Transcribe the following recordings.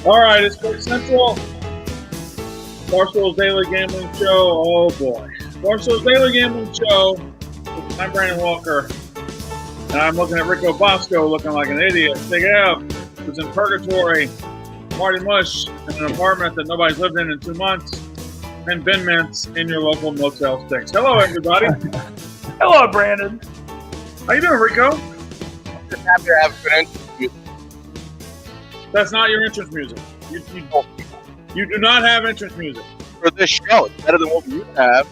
All right, it's Sports Central. Barstool's Daily Gambling Show. Oh, boy. Barstool's Daily Gambling Show. I'm Brandon Walker. And I'm looking at Rico Bosco looking like an idiot. Big F, who's in purgatory. Marty Mush in an apartment that nobody's lived in 2 months. And Ben Mintz in your local Motel 6. Hello, everybody. Hello, Brandon. How you doing, Rico? Just happy to have good entrance music. That's not your entrance music. You do not have entrance music. For this show. It's better than what we used to have.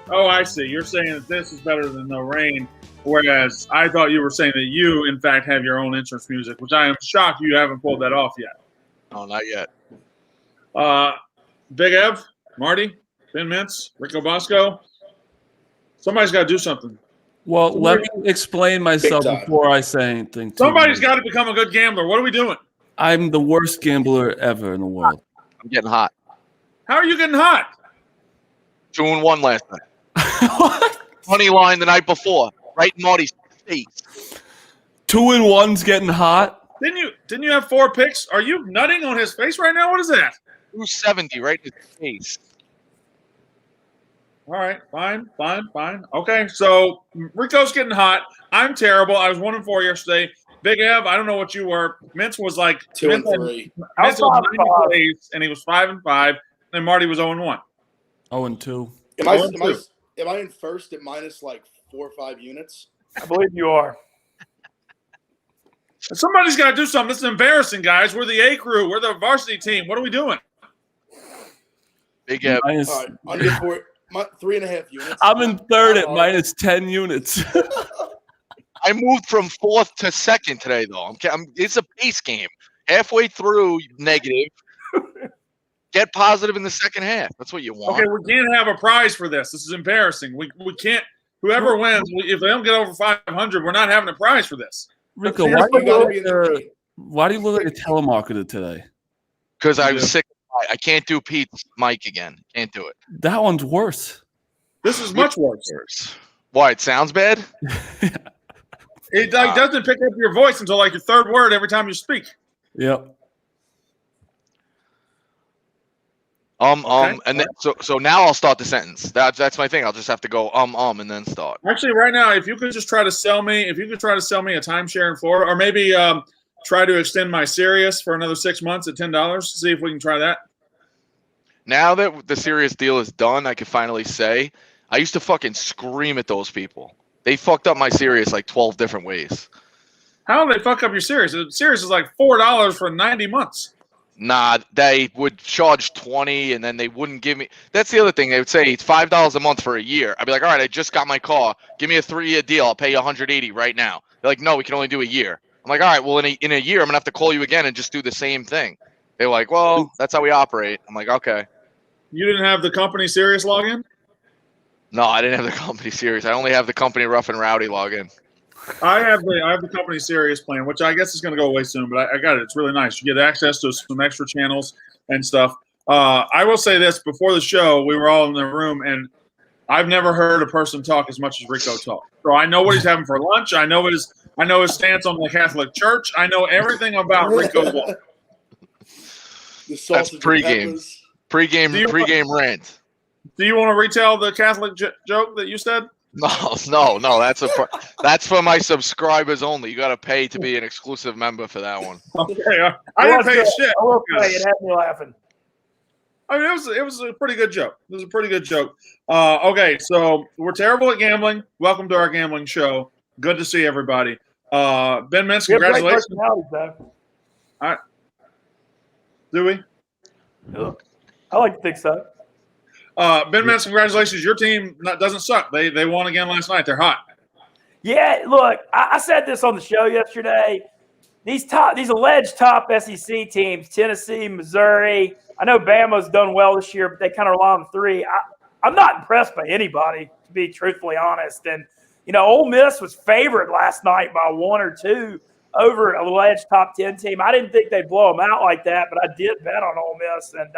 Oh, I see. You're saying that this is better than No Rain, whereas I thought you were saying that you, in fact, have your own entrance music, which I am shocked you haven't pulled that off yet. No, not yet. Big Ev, Marty, Ben Mintz, Rico Bosco. Somebody's got to do something. Well, let me explain myself before I say anything. Somebody's got to become a good gambler. What are we doing? I'm the worst gambler ever in the world. I'm getting hot. How are you getting hot? 2-1 last night. Money line the night before. Right in Marty's face. 2-1's getting hot. Didn't you have 4 picks? Are you nutting on his face right now? What is that? 270 right in his face. All right, fine. Okay, so Rico's getting hot. I'm terrible. I was 1-4 yesterday. Big Ev, I don't know what you were. Mintz was like 2-3. I was 90 plays, and he was 5-5, and Marty was 0-1. 0-2. Am I in first at minus like 4 or 5 units? I believe you are. Somebody's got to do something. This is embarrassing, guys. We're the A crew. We're the varsity team. What are we doing? Big Ev. All right, under 3.5 units. I'm in third at minus 10 units. I moved from 4th to 2nd today, though. It's a pace game. Halfway through, negative. Get positive in the second half. That's what you want. Okay, we can't have a prize for this. This is embarrassing. We can't. Whoever wins, if they don't get over 500, we're not having a prize for this. Rico, why do you look like a telemarketer today? Because I was sick. I can't do Pete's mic again. Can't do it. That one's worse. This is much worse. Why? It sounds bad? It doesn't pick up your voice until like your third word every time you speak. Yep. Okay. And then so now I'll start the sentence. That's my thing. I'll just have to go and then start. Actually, right now, if you could just try to sell me a timeshare in Florida, or maybe try to extend my Sirius for another 6 months at $10. See if we can try that. Now that the Sirius deal is done, I can finally say I used to fucking scream at those people. They fucked up my Sirius like 12 different ways. How did they fuck up your Sirius? The Sirius is like $4 for 90 months. Nah, they would charge 20 and then they wouldn't give me. That's the other thing. They would say it's $5 a month for a year. I'd be like, all right, I just got my car. Give me a 3-year deal. I'll pay you $180 right now. They're like, no, we can only do a year. I'm like, all right, well, in a year, I'm going to have to call you again and just do the same thing. They're like, well, that's how we operate. I'm like, okay. You didn't have the company Sirius login? No, I didn't have the company Sirius. I only have the company Rough and Rowdy login. I have the company Sirius plan, which I guess is going to go away soon, but I got it. It's really nice. You get access to some extra channels and stuff. I will say this: before the show, we were all in the room, and I've never heard a person talk as much as Rico talk. So I know what he's having for lunch. I know his stance on the Catholic Church. I know everything about Rico Walker. That's pregame. Pregame rant. Do you want to retell the Catholic joke that you said? No. That's for my subscribers only. You got to pay to be an exclusive member for that one. Okay, I didn't pay shit. I will say it had me laughing. I mean, it was a pretty good joke. It was a pretty good joke. Okay, so we're terrible at gambling. Welcome to our gambling show. Good to see everybody. Ben Mintz, congratulations. All right. Do we? I like to think so. Ben Mintz, congratulations. Your team doesn't suck. They won again last night. They're hot. Yeah, look, I said this on the show yesterday. These alleged top SEC teams, Tennessee, Missouri. I know Bama's done well this year, but they kind of rely on 3. I'm not impressed by anybody, to be truthfully honest. And, Ole Miss was favored last night by 1 or 2 over a alleged top 10 team. I didn't think they'd blow them out like that, but I did bet on Ole Miss. And,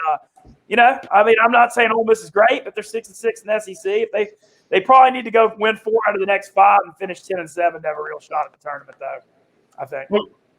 I'm not saying Ole Miss is great, but they're 6-6 in the SEC. If they probably need to go win 4 out of the next 5 and finish 10-7 to have a real shot at the tournament, though, I think.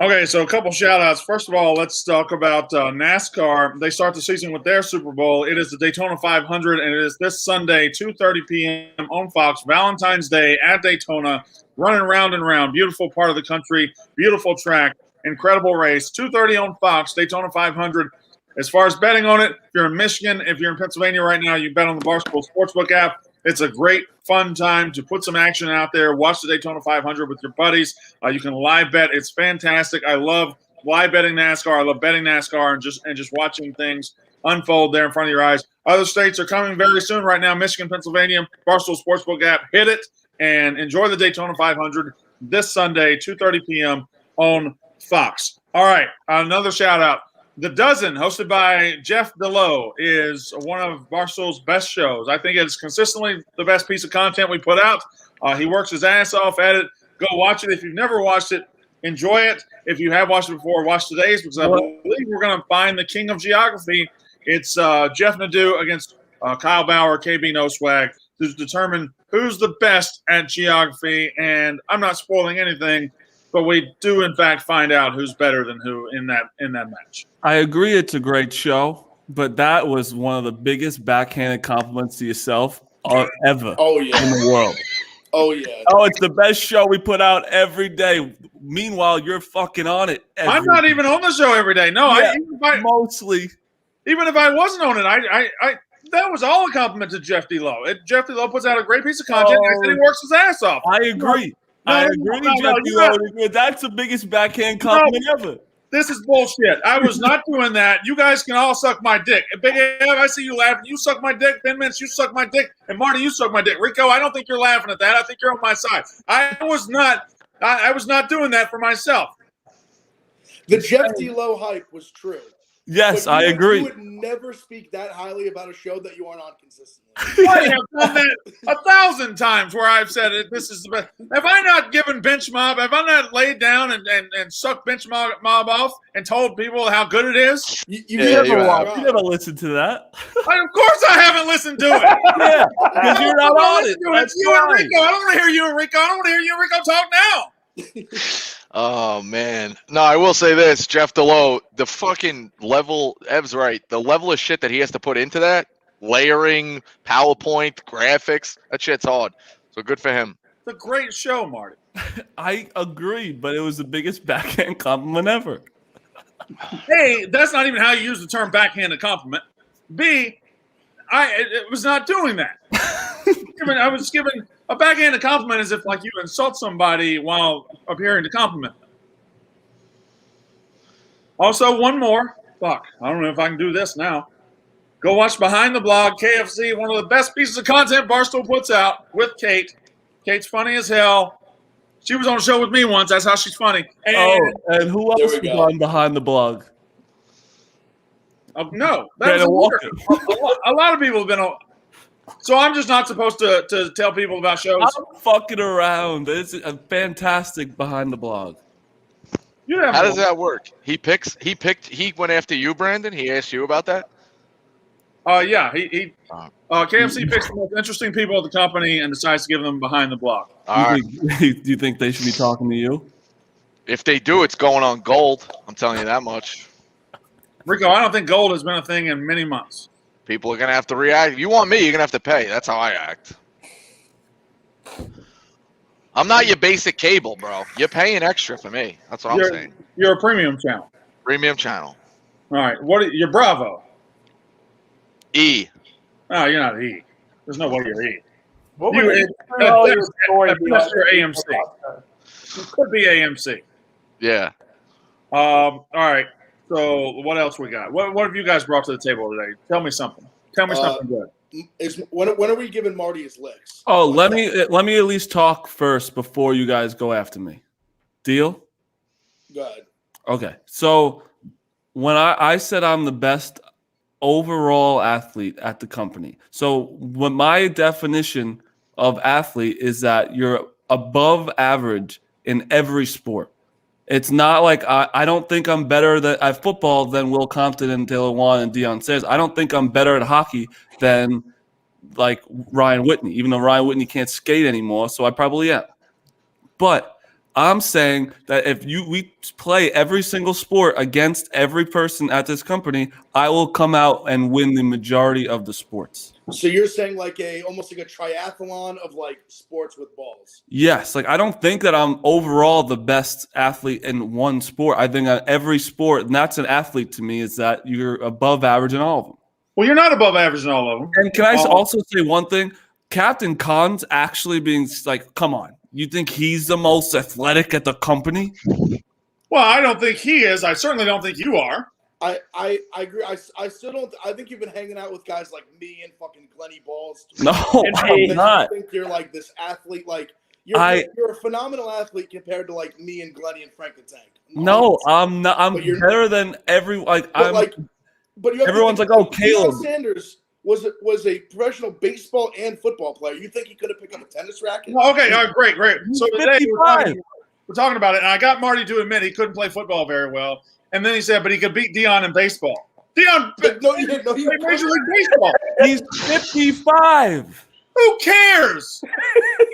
Okay, so a couple shout-outs. First of all, let's talk about NASCAR. They start the season with their Super Bowl. It is the Daytona 500, and it is this Sunday, 2:30 p.m. on Fox, Valentine's Day at Daytona, running round and round. Beautiful part of the country, beautiful track, incredible race. 2:30 on Fox, Daytona 500. As far as betting on it, if you're in Michigan, if you're in Pennsylvania right now, you bet on the Barstool Sportsbook app. It's a great, fun time to put some action out there. Watch the Daytona 500 with your buddies. You can live bet. It's fantastic. I love live betting NASCAR. I love betting NASCAR and just watching things unfold there in front of your eyes. Other states are coming very soon right now. Michigan, Pennsylvania, Barstool Sportsbook app. Hit it and enjoy the Daytona 500 this Sunday, 2:30 p.m. on Fox. All right, another shout-out. The Dozen, hosted by Jeff DeLoe, is one of Barstool's best shows. I think it's consistently the best piece of content we put out. He works his ass off at it. Go watch it. If you've never watched it, enjoy it. If you have watched it before, watch today's, because I believe we're going to find the king of geography. It's Jeff Nadeau against Kyle Bauer, KB No Swag, to determine who's the best at geography. And I'm not spoiling anything, but we do, in fact, find out who's better than who in that match. I agree it's a great show, but that was one of the biggest backhanded compliments to yourself ever in the world. Oh, yeah. Oh, it's the best show we put out every day. Meanwhile, you're fucking on it. I'm not even on the show every day. No, yeah, mostly. Even if I wasn't on it, I that was all a compliment to Jeff DeLoe. Jeff DeLoe puts out a great piece of content. I said he works his ass off. I agree. I agree, Jeff DeLoe. That's the biggest backhand compliment ever. This is bullshit. I was not doing that. You guys can all suck my dick. Big Ev, I see you laughing. You suck my dick. Ben Mintz, you suck my dick. And Marty, you suck my dick. Rico, I don't think you're laughing at that. I think you're on my side. I was not doing that for myself. The Jeff DeLoe hype was true. Yes, I agree. You would never speak that highly about a show that you aren't on consistently. I have done that 1,000 times where I've said it. This is the best. Have I not given Bench Mob? Have I not laid down and sucked Bench Mob off and told people how good it is? You never listened to that. Of course I haven't listened to it. Yeah, because you're not on it. It's you and Rico. I don't want to hear you and Rico. I don't want to hear you and Rico talk now. Oh, man. No, I will say this, Jeff DeLoe, the fucking level, Ev's right, the level of shit that he has to put into that, layering, PowerPoint, graphics, that shit's hard. So good for him. It's a great show, Marty. I agree, but it was the biggest backhand compliment ever. A, that's not even how you use the term backhanded compliment. B, I was not doing that. I was giving a backhanded compliment as if like you insult somebody while appearing to compliment them. Also, one more. Fuck, I don't know if I can do this now. Go watch Behind the Blog, KFC, one of the best pieces of content Barstool puts out with Kate. Kate's funny as hell. She was on a show with me once. That's how she's funny. And who else was on Behind the Blog? No, that was a lot of people have been on. So I'm just not supposed to tell people about shows. I'm fucking around. It's a fantastic Behind the Blog. How does that work? He went after you, Brandon? He asked you about that? Yeah. KFC picks the most interesting people at the company and decides to give them Behind the Blog. Do you think they should be talking to you? If they do, it's going on gold. I'm telling you that much. Rico, I don't think gold has been a thing in many months. People are going to have to react. If you want me, you're going to have to pay. That's how I act. I'm not your basic cable, bro. You're paying extra for me. That's what I'm saying. You're a premium channel. Premium channel. All right. You're Bravo. E. No, you're not E. There's no way you're E. What You're AMC. You could be AMC. Yeah. All right. So what else we got? What have you guys brought to the table today? Tell me something. Tell me something good. When are we giving Marty his licks? Oh, let me at least talk first before you guys go after me. Deal? Go ahead. Okay. So when I said I'm the best overall athlete at the company. So what my definition of athlete is that you're above average in every sport. It's not like I don't think I'm better at football than Will Compton and Taylor Wan and Deion Sanders. I don't think I'm better at hockey than like Ryan Whitney, even though Ryan Whitney can't skate anymore, so I probably am. But I'm saying that if we play every single sport against every person at this company, I will come out and win the majority of the sports. So you're saying like almost like a triathlon of like sports with balls. Yes, like I don't think that I'm overall the best athlete in one sport. I think that every sport, and that's an athlete to me, is that you're above average in all of them. Well, you're not above average in all of them. And can I also say one thing? Captain Khan's actually being like, come on. You think he's the most athletic at the company? Well, I don't think he is. I certainly don't think you are. I agree. I still don't. I think you've been hanging out with guys like me and fucking Glenny Balls. No, I'm not. I think you're like this athlete. Like you're a phenomenal athlete compared to like me and Glenny and Frank the Tank. No, I'm not. I'm better than every. Like I'm. Like, but everyone's like, oh, Caleb Deion Sanders was a professional baseball and football player. You think he could have picked up a tennis racket? Well, okay, all right, great. So today we're talking about it, and I got Marty to admit he couldn't play football very well, and then he said, but he could beat Deion in baseball. Deion, no, he played Major League Baseball. He's 55. Who cares?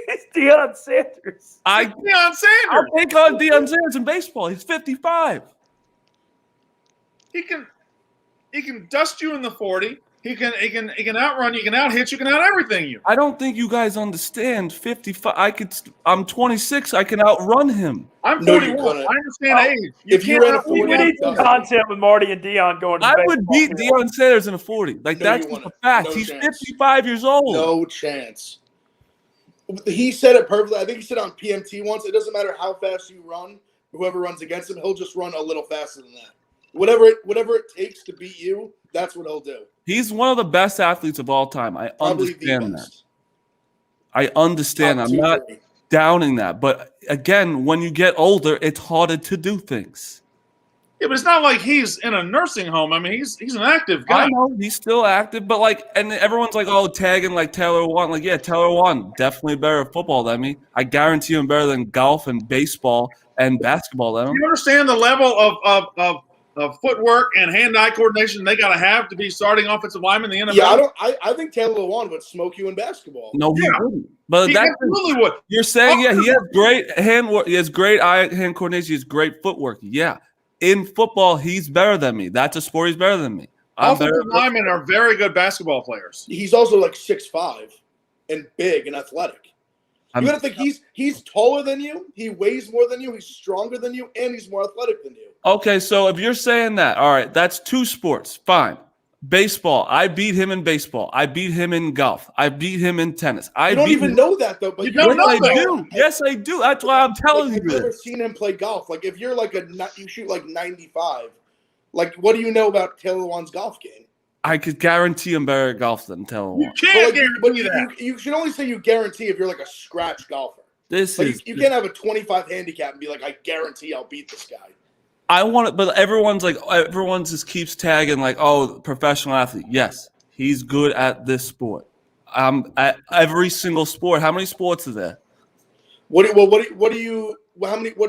It's Deion Sanders. Deion Sanders. I'll take on Deion Sanders in baseball. He's 55. He can dust you in the 40. He can outrun you, can out-hit you, can out-everything you. I don't think you guys understand 55. I'm 26. I can outrun him. I'm 41. I understand age. If you ran a 40, we need some content with Marty and Deion going to I would beat Deion Sanders in a 40. Like, that's just a fact. He's 55 years old. No chance. He said it perfectly. I think he said on PMT once, it doesn't matter how fast you run, whoever runs against him, he'll just run a little faster than that. Whatever it takes to beat you, that's what he'll do. He's one of the best athletes of all time. I understand that. I understand. I'm not downing that. But again, when you get older, it's harder to do things. Yeah, but it's not like he's in a nursing home. I mean, he's an active guy. I know he's still active, but like, and everyone's like, oh, tagging like Taylor Wan. Like, yeah, Taylor Wan definitely better at football than me. I guarantee him better than golf and baseball and basketball than him. Do you understand the level of footwork and hand-eye coordination they got to have to be starting offensive lineman in the NFL? Yeah, I think Taylor Lewan would smoke you in basketball. No, he wouldn't. But he absolutely would. You're saying, he has great hand work. He has great eye-hand coordination. He has great footwork. Yeah. In football, he's better than me. That's a sport he's better than me. Offensive linemen are very good basketball players. He's also like 6'5" and big and athletic. You got to think he's taller than you, he weighs more than you, he's stronger than you, and he's more athletic than you. Okay, so if you're saying that, all right, that's two sports. Fine. Baseball, I beat him in baseball. I beat him in golf. I beat him in tennis. You don't even know that, though. But you don't know that. I do. Yes, I do. That's why I'm telling you I've never seen him play golf. Like, if you're like you shoot like 95, like, what do you know about Taylor Lewan's golf game? I could guarantee him better at golf than Taylor Lewan. You can't guarantee that. You should only say you guarantee if you're like a scratch golfer. You can't have a 25 handicap and be like, I guarantee I'll beat this guy. I want it, but everyone just keeps tagging like, oh, professional athlete. Yes, he's good at this sport. At every single sport. How many sports are there? What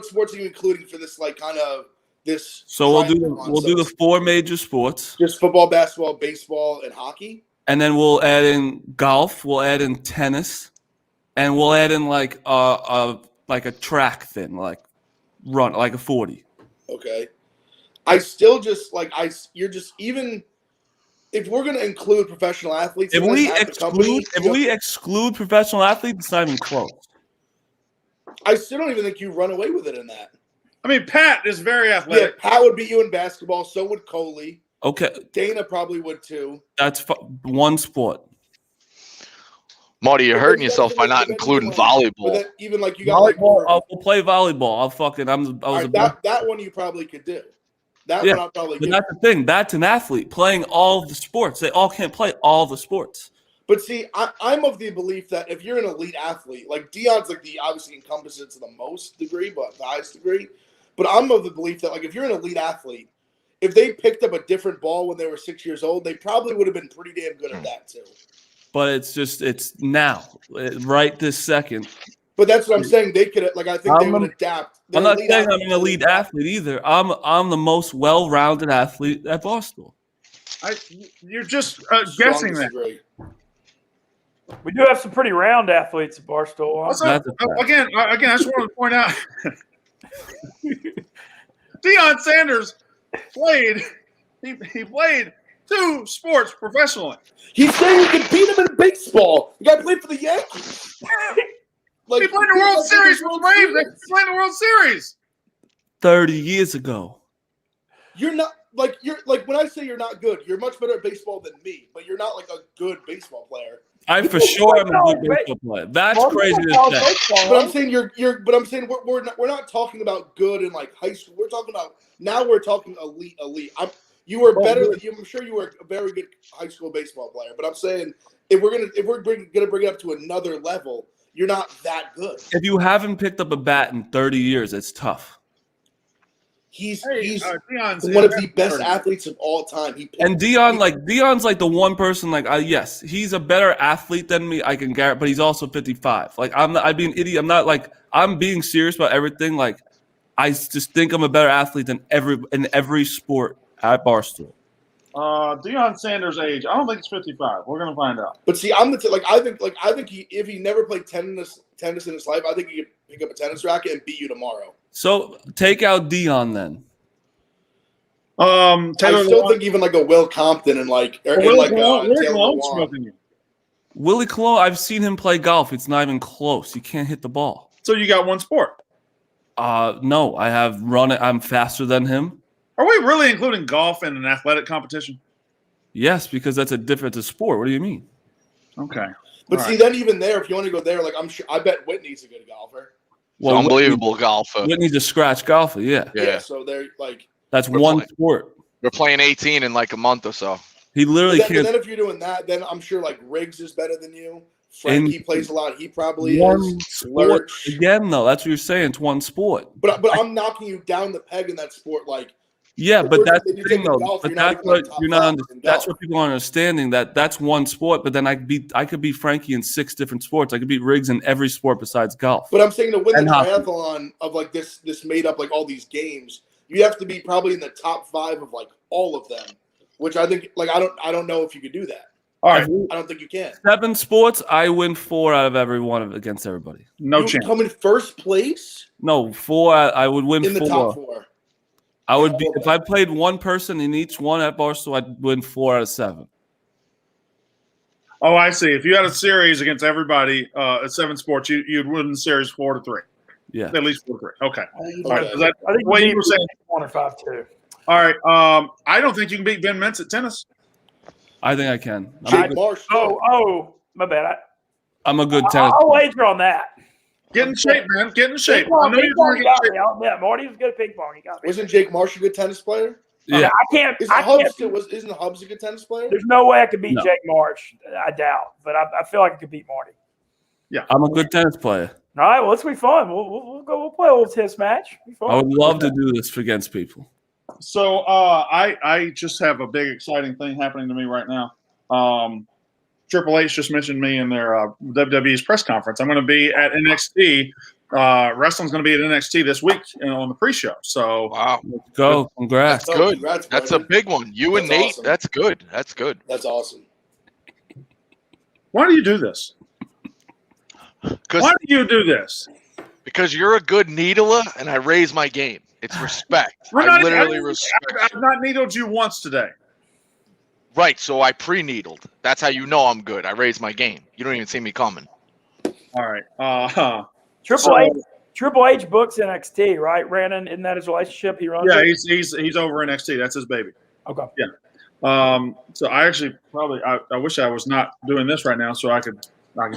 sports are you including for this like kind of this? So we'll do the four major sports. Just football, basketball, baseball, and hockey. And then we'll add in golf. We'll add in tennis, and we'll add in like a track thing, like run like a 40. Okay. I still just you're just even if we're going to include professional athletes. If we exclude professional athletes, it's not even close. I still don't even think you run away with it in that. I mean, Pat is very athletic. Yeah, Pat would beat you in basketball. So would Coley. Okay. Dana probably would too. That's one sport. Marty, you're hurting yourself by not including volleyball. Even like you got volleyball, we'll play volleyball. That one you probably could do. One I'll probably do. That's the thing. That's an athlete playing all the sports. They all can't play all the sports. But see, I'm of the belief that if you're an elite athlete, like Deion's like the obviously encompasses to the most degree, but the highest degree. But I'm of the belief that like if you're an elite athlete, if they picked up a different ball when they were 6 years old, they probably would have been pretty damn good at that too. But it's now, right this second. But that's what I'm saying. They could like I think they would adapt. I'm not saying I'm an elite athlete either. I'm the most well-rounded athlete at Barstool. You're just guessing that. We do have some pretty round athletes at Barstool. Again, I just wanted to point out Deion Sanders played. He played 2 sports professionally. He's saying he can beat him in baseball. The guy played for the Yankees. Like, he played the World Series with the Braves. They played the World Series 30 years ago. You're not when I say you're not good, you're much better at baseball than me, but you're not like a good baseball player. I for sure am a good baseball player. That's crazy to say. But I'm saying we're not talking about good in like high school. We're talking about now. We're talking elite. You were better than you. I'm sure you were a very good high school baseball player. But I'm saying if we're gonna bring it up to another level, you're not that good. If you haven't picked up a bat in 30 years, it's tough. He's one of the best athletes of all time. Deion's like the one person yes, he's a better athlete than me. I can guarantee, but he's also 55. Like I'd be an idiot. I'm not like I'm being serious about everything. Like I just think I'm a better athlete than in every sport at Barstool. Deion Sanders' age, I don't think it's 55. We're gonna find out. But see, I think if he never played tennis in his life, I think he could pick up a tennis racket and beat you tomorrow. So take out Deion then. I still think even like a Will Compton and Willie Colon. Willie Colon, I've seen him play golf. It's not even close. He can't hit the ball. So you got one sport? No, I have run it. I'm faster than him. Are we really including golf in an athletic competition? Yes, because that's a sport. What do you mean? Okay. But see, then even there, if you want to go there, I bet Whitney's a good golfer. Well, unbelievable golfer. Whitney's a scratch golfer, yeah. So they're that's one sport. We're playing 18 in like a month or so. He literally can't. And then if you're doing that, then I'm sure Riggs is better than you. Frankie plays a lot. He probably is. Sport again, though. That's what you're saying. It's one sport. But I'm knocking you down the peg in that sport. Yeah, but that's the thing, though. But that's what you're not. That's what people aren't understanding. That's one sport. But then I could beat Frankie in 6 different sports. I could beat Riggs in every sport besides golf. But I'm saying to win the triathlon of this made up all these games, you have to be probably in the top 5 of all of them. Which I think I don't know if you could do that. All right, I don't think you can. 7 sports, I win 4 out of every one against everybody. No you chance. Come in first place? No, 4. I would win 4. In the top 4. I would be if I played one person in each one at Barstool, I'd win 4 out of 7. Oh, I see. If you had a series against everybody at 7 sports, you'd win the series 4-3. Yeah, at least 4-3. Okay. All right. Is that what you were saying? 1 or 5-2. All right. I don't think you can beat Ben Mintz at tennis. I think I can. My bad. I'm a good tennis. I'll wager on that. Get in shape, man. Get in shape. I know you're get in shape. Marty was good at ping pong. He got me. Wasn't Jake Marsh a good tennis player? Yeah. Isn't Hubbs a good tennis player? There's no way I could beat Jake Marsh. I doubt. But I feel like I could beat Marty. Yeah. I'm a good tennis player. All right. Well, this will be fun. We'll play a little tennis match. I would love to do this against people. So I just have a big exciting thing happening to me right now. Triple H just mentioned me in their WWE's press conference. I'm going to be at NXT. Wrestling's going to be at NXT this week on the pre-show. So wow, let's go! Congrats. That's good. Congrats, that's a big one. You and Nate. Awesome. That's good. That's good. That's awesome. Why do you do this? Why do you do this? Because you're a good needler, and I raise my game. It's respect. I literally respect. I've not needled you once today. Right, so I pre-needled. That's how you know I'm good. I raised my game. You don't even see me coming. All right. Triple H books NXT, right? Brandon, isn't that his relationship? He runs. Yeah, he's over NXT. That's his baby. Okay. Yeah. So I actually I wish I was not doing this right now, so I could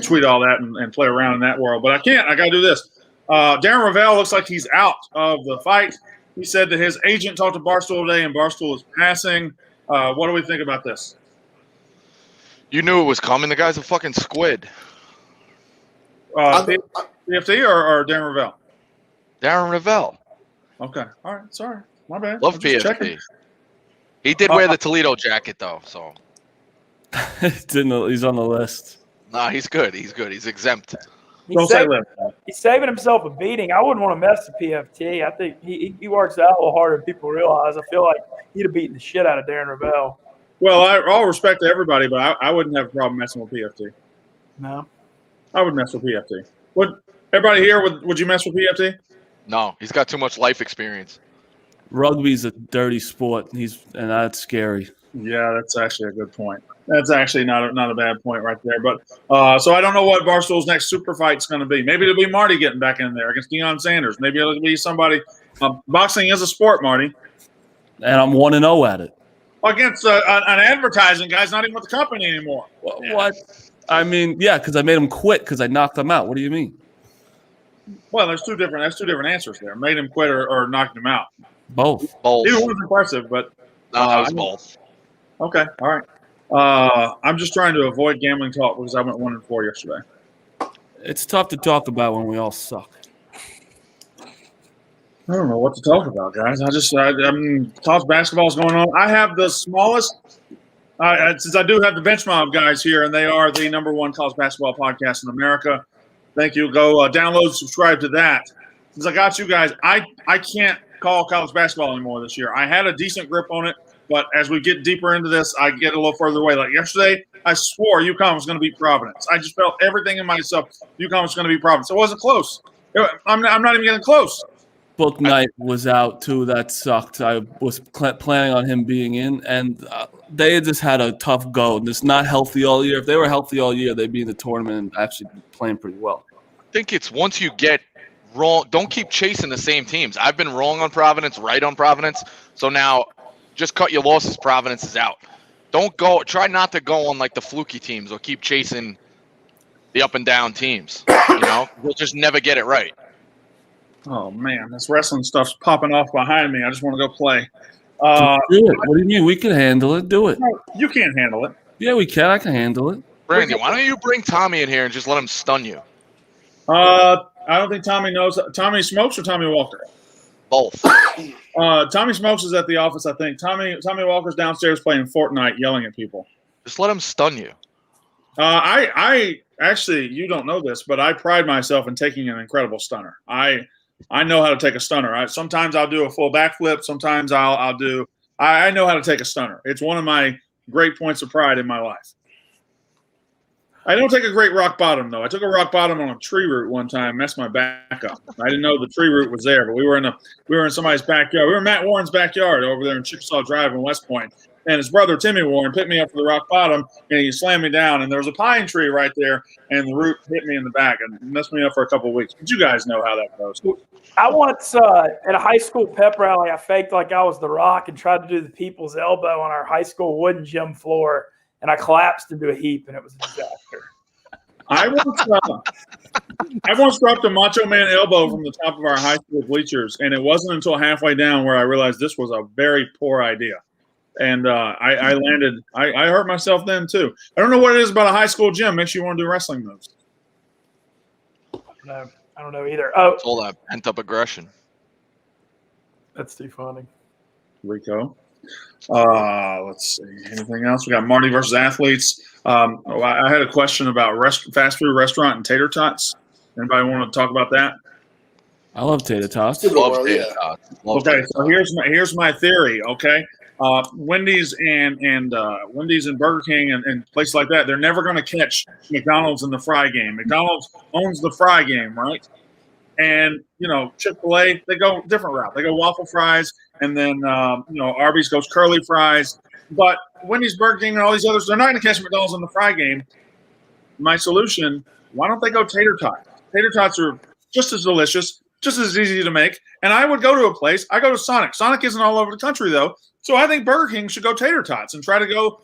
tweet all that and play around in that world, but I can't. I got to do this. Darren Ravel looks like he's out of the fight. He said that his agent talked to Barstool today, and Barstool is passing. What do we think about this? You knew it was coming. The guy's a fucking squid. PFT or Darren Ravel? Darren Ravel. Okay. All right. Sorry. My bad. Love PFT. He did wear the Toledo jacket though, so He's on the list. nah, he's good. He's good. He's exempt. Don't say live. He's saving himself a beating. I wouldn't want to mess with PFT. I think he works out a little harder than people realize. I feel like he'd have beaten the shit out of Darren Ravel. Well, all respect to everybody, but I wouldn't have a problem messing with PFT. No. I would mess with PFT. Would everybody here? Would you mess with PFT? No, he's got too much life experience. Rugby's a dirty sport. And that's scary. Yeah, that's actually a good point. That's actually not a bad point right there. But so I don't know what Barstool's next super fight's going to be. Maybe it'll be Marty getting back in there against Deion Sanders. Maybe it'll be somebody. Boxing is a sport, Marty. And I'm 1-0 at it. Against an advertising guy's not even with the company anymore. What? I mean, yeah, because I made him quit because I knocked him out. What do you mean? Well, there's two different answers there. Made him quit or knocked him out. Both. Either one's impressive, but No, that was both. Okay, all right. I'm just trying to avoid gambling talk because I went 1-4 yesterday. It's tough to talk about when we all suck. I don't know what to talk about, guys. I mean, college basketball is going on. I have the smallest, since I do have the Bench Mob guys here, and they are the #1 college basketball podcast in America. Thank you. Go download, subscribe to that. Since I got you guys, I can't call college basketball anymore this year. I had a decent grip on it, but as we get deeper into this, I get a little further away. Like yesterday, I swore UConn was going to beat Providence. I just felt everything in myself. UConn was going to beat Providence. It wasn't close. I'm not even getting close. Book Knight was out too. That sucked. I was planning on him being in, and they just had a tough go. Just not healthy all year. If they were healthy all year, they'd be in the tournament and actually playing pretty well. I think it's once you get wrong, don't keep chasing the same teams. I've been wrong on Providence, right on Providence. So now just cut your losses. Providence is out. Try not to go on like the fluky teams or keep chasing the up and down teams. You'll just never get it right. Oh, man, this wrestling stuff's popping off behind me. I just want to go play. Do it. What do you mean? We can handle it. Do it. No, you can't handle it. Yeah, we can. I can handle it. Brandy, why don't you bring Tommy in here and just let him stun you? I don't think Tommy knows. Tommy Smokes or Tommy Walker? Both. Tommy Smokes is at the office, I think. Tommy Walker's downstairs playing Fortnite, yelling at people. Just let him stun you. I actually, you don't know this, but I pride myself in taking an incredible stunner. I know how to take a stunner. Sometimes I'll do a full backflip. Sometimes I know how to take a stunner. It's one of my great points of pride in my life. I don't take a great rock bottom, though. I took a rock bottom on a tree root one time, messed my back up. I didn't know the tree root was there, but we were in somebody's backyard. We were in Matt Warren's backyard over there in Chickasaw Drive in West Point. And his brother, Timmy Warren, picked me up for the rock bottom, and he slammed me down. And there was a pine tree right there, and the root hit me in the back and messed me up for a couple of weeks. But you guys know how that goes. I once, at a high school pep rally, I faked like I was The Rock and tried to do the people's elbow on our high school wooden gym floor, and I collapsed into a heap, and it was a disaster. I once dropped a Macho Man elbow from the top of our high school bleachers, and it wasn't until halfway down where I realized this was a very poor idea. And I landed. I hurt myself then too. I don't know what it is about a high school gym makes you want to do wrestling moves. No, I don't know either. Oh, It's all that pent up aggression. that's too funny. Rico. Let's see. Anything else? We got Marty versus athletes. I had a question about fast food restaurant and tater tots. Anybody want to talk about that? I love tater tots. Love tater tots. Love Okay, tater so here's my theory. Okay, Wendy's and Burger King and places like that, they're never going to catch McDonald's in the fry game. McDonald's owns the fry game, right? And Chick-fil-A, they go different route. They go waffle fries, and then Arby's goes curly fries. But Wendy's, Burger King, and all these others, they're not going to catch McDonald's in the fry game. My solution: why don't they go tater tots? Tater tots are just as delicious, just as easy to make. And I would go to a place. I go to Sonic. Sonic isn't all over the country though, so I think Burger King should go tater tots and try to go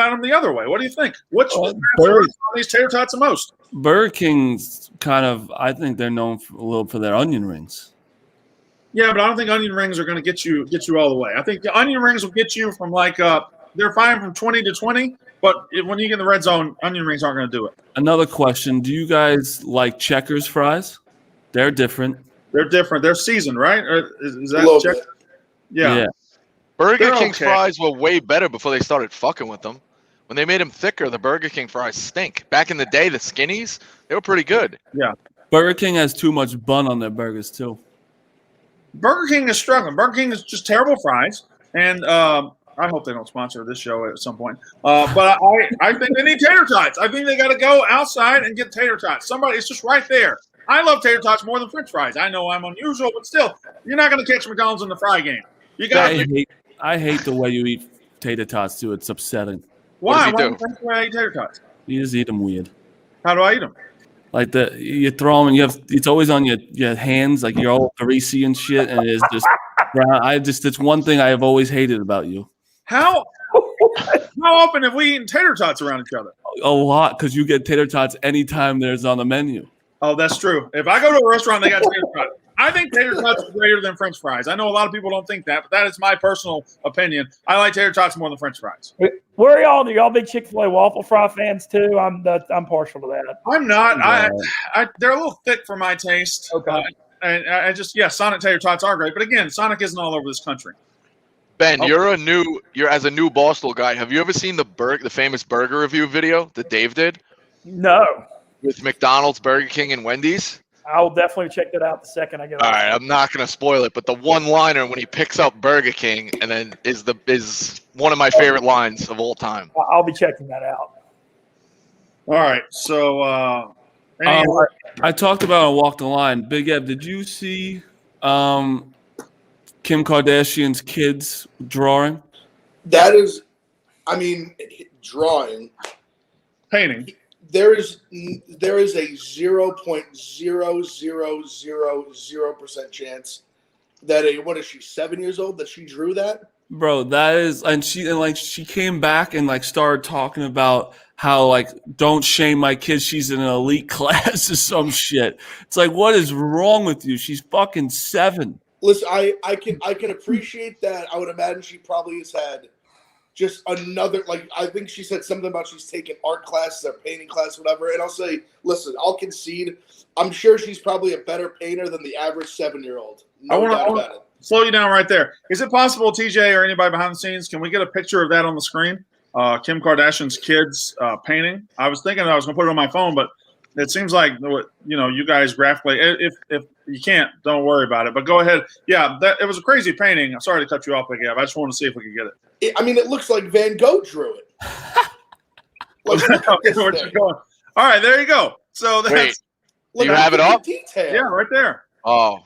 at them the other way. What do you think? Which these tater tots the most? Burger King's kind of. I think they're known a little for their onion rings. Yeah, but I don't think onion rings are going to get you all the way. I think the onion rings will get you from they're fine from 20 to 20, but when you get in the red zone, onion rings aren't going to do it. Another question: do you guys like Checkers fries? They're different. They're different. They're seasoned, right? Or is that Checkers? Yeah. Burger They're King's okay. fries were way better before they started fucking with them. When they made them thicker, the Burger King fries stink. Back in the day, the skinnies, they were pretty good. Burger King has too much bun on their burgers too. Burger King is struggling. Burger King is just terrible fries, and I hope they don't sponsor this show at some point. But I think they need tater tots. I think they got to go outside and get tater tots. Somebody, it's just right there. I love tater tots more than French fries. I know I'm unusual, but still, you're not going to catch McDonald's in the fry game. You got. I hate the way you eat tater tots too. It's upsetting. Why? What does he do? Why do I eat tater tots? You just eat them weird. How do I eat them? Like you throw them and it's always on your hands, like you're all greasy and shit, and it's just brown. It's one thing I have always hated about you. How often have we eaten tater tots around each other? A lot, because you get tater tots anytime there's on the menu. Oh, that's true. If I go to a restaurant, they got tater tots. I think tater tots are greater than French fries. I know a lot of people don't think that, but that is my personal opinion. I like tater tots more than French fries. Where are y'all? Do y'all big Chick-fil-A waffle fry fans too? I'm partial to that. I'm not. Yeah. They're a little thick for my taste. Okay. And I just Sonic tater tots are great, but again, Sonic isn't all over this country. Ben, you're as a new Barstool guy. Have you ever seen the famous burger review video that Dave did No, with McDonald's, Burger King, and Wendy's? I will definitely check that out the second I get All on. right, I'm not gonna spoil it, but the one-liner when he picks up Burger King and then is one of my favorite lines of all time. I'll be checking that out. All right, so I talked about on Walk the Line. Big Ed, did you see Kim Kardashian's kids drawing? That is, I mean, drawing. painting. There is a 0.0000% chance that what is she, 7 years old, that she drew that? Bro, that is, and she came back and started talking about how don't shame my kid. She's in an elite class or some shit. It's what is wrong with you? She's fucking 7. Listen, I can appreciate that. I would imagine she probably has had just another, I think she said something about she's taking art classes or painting class, whatever. And I'll say, listen, I'll concede. I'm sure she's probably a better painter than the average 7-year-old. No doubt about it. Slow you down right there. Is it possible, TJ or anybody behind the scenes, can we get a picture of that on the screen? Kim Kardashian's kids painting. I was thinking I was going to put it on my phone, but it seems like you guys graphically. If you can't, don't worry about it. But go ahead. Yeah, it was a crazy painting. I'm sorry to cut you off, Big Gav. I just want to see if we could get it. It looks like Van Gogh drew it. Where you going? All right, there you go. So that's Wait, do you have it up? Detail. yeah, right there. Oh,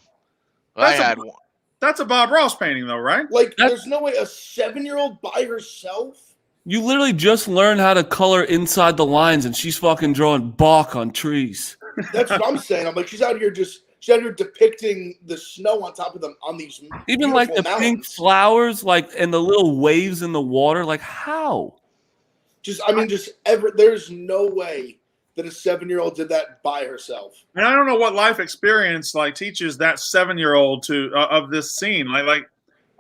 I had one. That's a Bob Ross painting, though, right? There's no way a 7-year-old by herself. You literally just learned how to color inside the lines, and she's fucking drawing bark on trees. That's what I'm saying. I'm she's out here depicting the snow on top of them on these even the mountains. pink flowers, and the little waves in the water. How? There's no way that a 7-year-old did that by herself. And I don't know what life experience teaches that 7-year-old to of this scene. I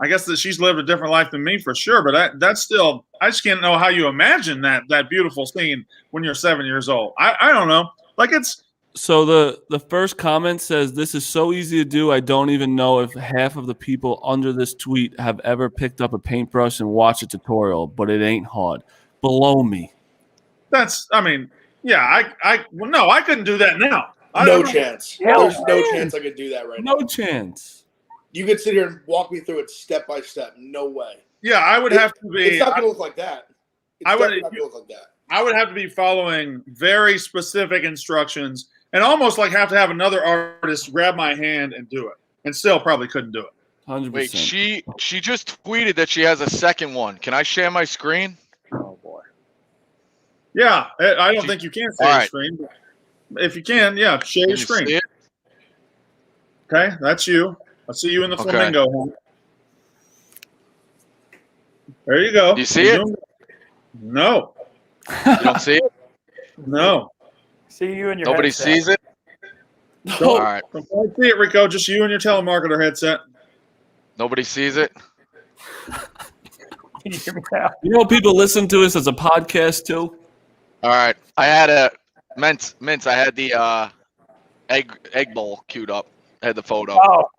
guess that she's lived a different life than me for sure, but that's still, I just can't know how you imagine that beautiful scene when you're 7 years old. I don't know. So the first comment says, "This is so easy to do. I don't even know if half of the people under this tweet have ever picked up a paintbrush and watched a tutorial, but it ain't hard." Below me. I couldn't do that now. No chance. Hell, There's no chance I could do that right now. No chance. You could sit here and walk me through it step by step. No way. Yeah, I would have to be. It's not going to look like that. It's definitely not going to look like that. I would have to be following very specific instructions and almost have to have another artist grab my hand and do it, and still probably couldn't do it. 100%. Wait, she just tweeted that she has a second one. Can I share my screen? Oh boy. Yeah, I don't think you can share your screen. But if you can, share your screen. See it? Okay, that's you. I see you in the flamingo home. There you go. Do you see it? No. You don't see it? No. See you in your Nobody headset. sees it? All right. I see it, Rico. Just you and your telemarketer headset. Nobody sees it? Can you hear me now? You know, people listen to us as a podcast too. All right. I had a mince. I had the egg bowl queued up. I had the photo. Oh.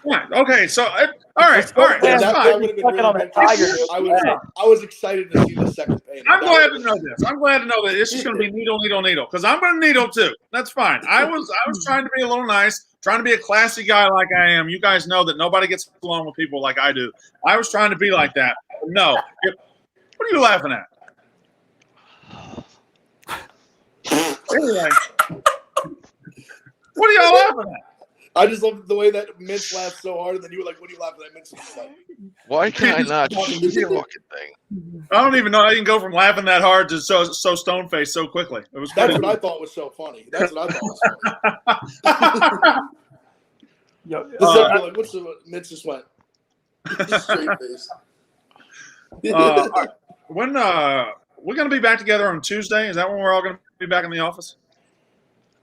Yeah, okay, so all right. Yeah, That's that fine. would have been Fucking on really that good. tiger. I was excited to see the second painting. I'm That glad to would've know been- this. I'm glad to know that this is going to be needle, because I'm going to needle too. That's fine. I was trying to be a little nice, trying to be a classy guy like I am. You guys know that nobody gets along with people like I do. I was trying to be like that. No. What are you laughing at? Anyway, what are y'all laughing at? I just love the way that Mintz laughed so hard, and then you were like, "What are you laughing at?" Mintz was just like, Why can I not see the fucking thing? I don't even know. I can go from laughing that hard to so stone faced so quickly. It was "That's funny. what I thought was so funny." That's what I thought was funny. Yo, The second, like, what's the Mintz just went straight face. All right. When we're going to be back together on Tuesday? Is that when we're all going to be back in the office?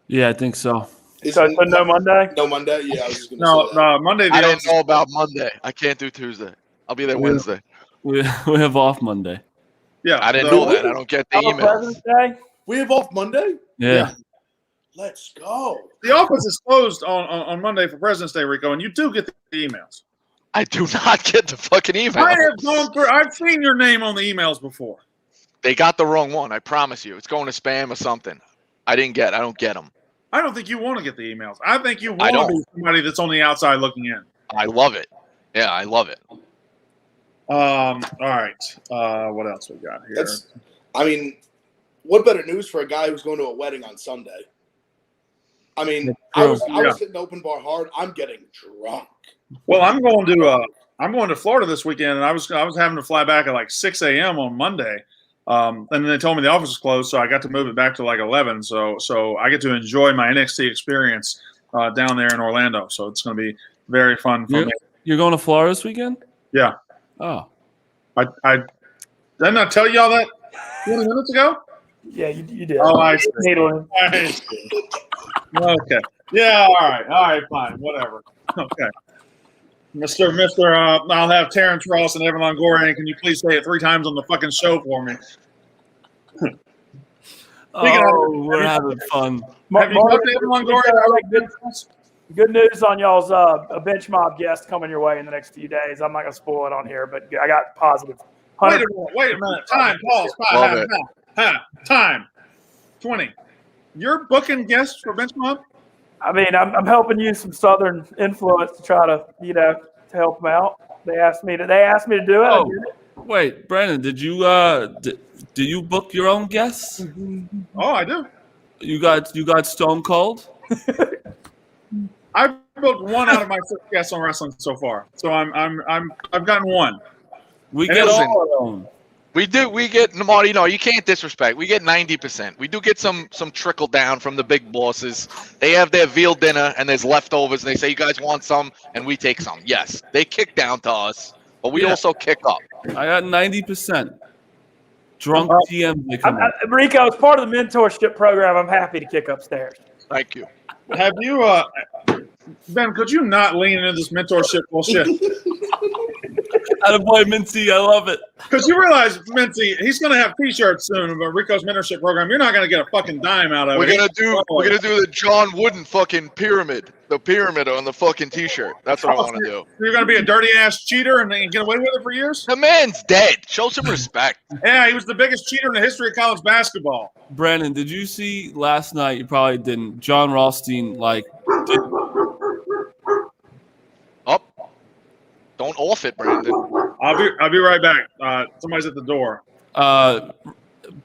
Yeah, I think so. So no Monday? No Monday. Yeah, I was just gonna say that. No, Monday. I didn't know about Monday. I can't do Tuesday. I'll be there Wednesday. We have off Monday. Yeah, I didn't know that. I don't get the Oh, emails. President's Day? We have off Monday. Yeah. Let's go. The office is closed on Monday for President's Day, Rico, and you do get the emails. I do not get the fucking emails. I have gone through. I've seen your name on the emails before. They got the wrong one. I promise you. It's going to spam or something. I don't get them. I don't think you want to get the emails. I think you I want to don't. be somebody that's on the outside looking in. I love it. Yeah, I love it. All right. What else we got here? I mean, what better news for a guy who's going to a wedding on Sunday? I mean, I was hitting open bar hard. I'm getting drunk. Well, I'm going to Florida this weekend, and I was having to fly back at like 6 a.m. on Monday. And then they told me the office was closed, so I got to move it back to like 11. So I get to enjoy my NXT experience down there in Orlando. So it's going to be very fun for me. You're going to Florida this weekend? Yeah. Oh. I didn't I tell y'all that 20 minutes ago? Yeah, you did. Oh, I see. Needling. I see. Okay. Yeah. All right. Fine. Whatever. Okay. Mr. I'll have Terrence Ross and Evan Longoria. Can you please say it 3 times on the fucking show for me? We're having fun. Have you talked to Evan Longoria? Good news on y'all's a bench mob guest coming your way in the next few days. I'm not going to spoil it on here, but I got positive. Wait a minute. Time. Pause. Time. 20. You're booking guests for bench mob? I mean, I'm helping use some Southern influence to try to, to help them out. They asked me to do it. I did it. Wait, Brandon, did you do you book your own guests? Oh, I do. You got Stone Cold? I've booked 1 out of my 6 guests on wrestling so far. So I've gotten 1. We And get listen, all our own. We get Marty. No, you can't disrespect. We get 90%. We do get some trickle down from the big bosses. They have their veal dinner and there's leftovers, and they say, "You guys want some?" And we take some. Yes, they kick down to us, but we also kick up. I got 90%. Drunk TM. They come in. Rico, as part of the mentorship program, I'm happy to kick upstairs. Thank you. have you, Ben, could you not lean into this mentorship bullshit? Attaboy, Mincy, I love it. Because you realize, Mincy, he's going to have T-shirts soon about Rico's mentorship program. You're not going to get a fucking dime out of We're it. gonna do the John Wooden fucking pyramid. The pyramid on the fucking T-shirt. That's what I want to do. You're going to be a dirty ass cheater and get away with it for years? The man's dead. Show some respect. Yeah, he was the biggest cheater in the history of college basketball. Brandon, did you see last night? You probably didn't. John Rothstein, Don't off it, Brandon. I'll be right back. Somebody's at the door.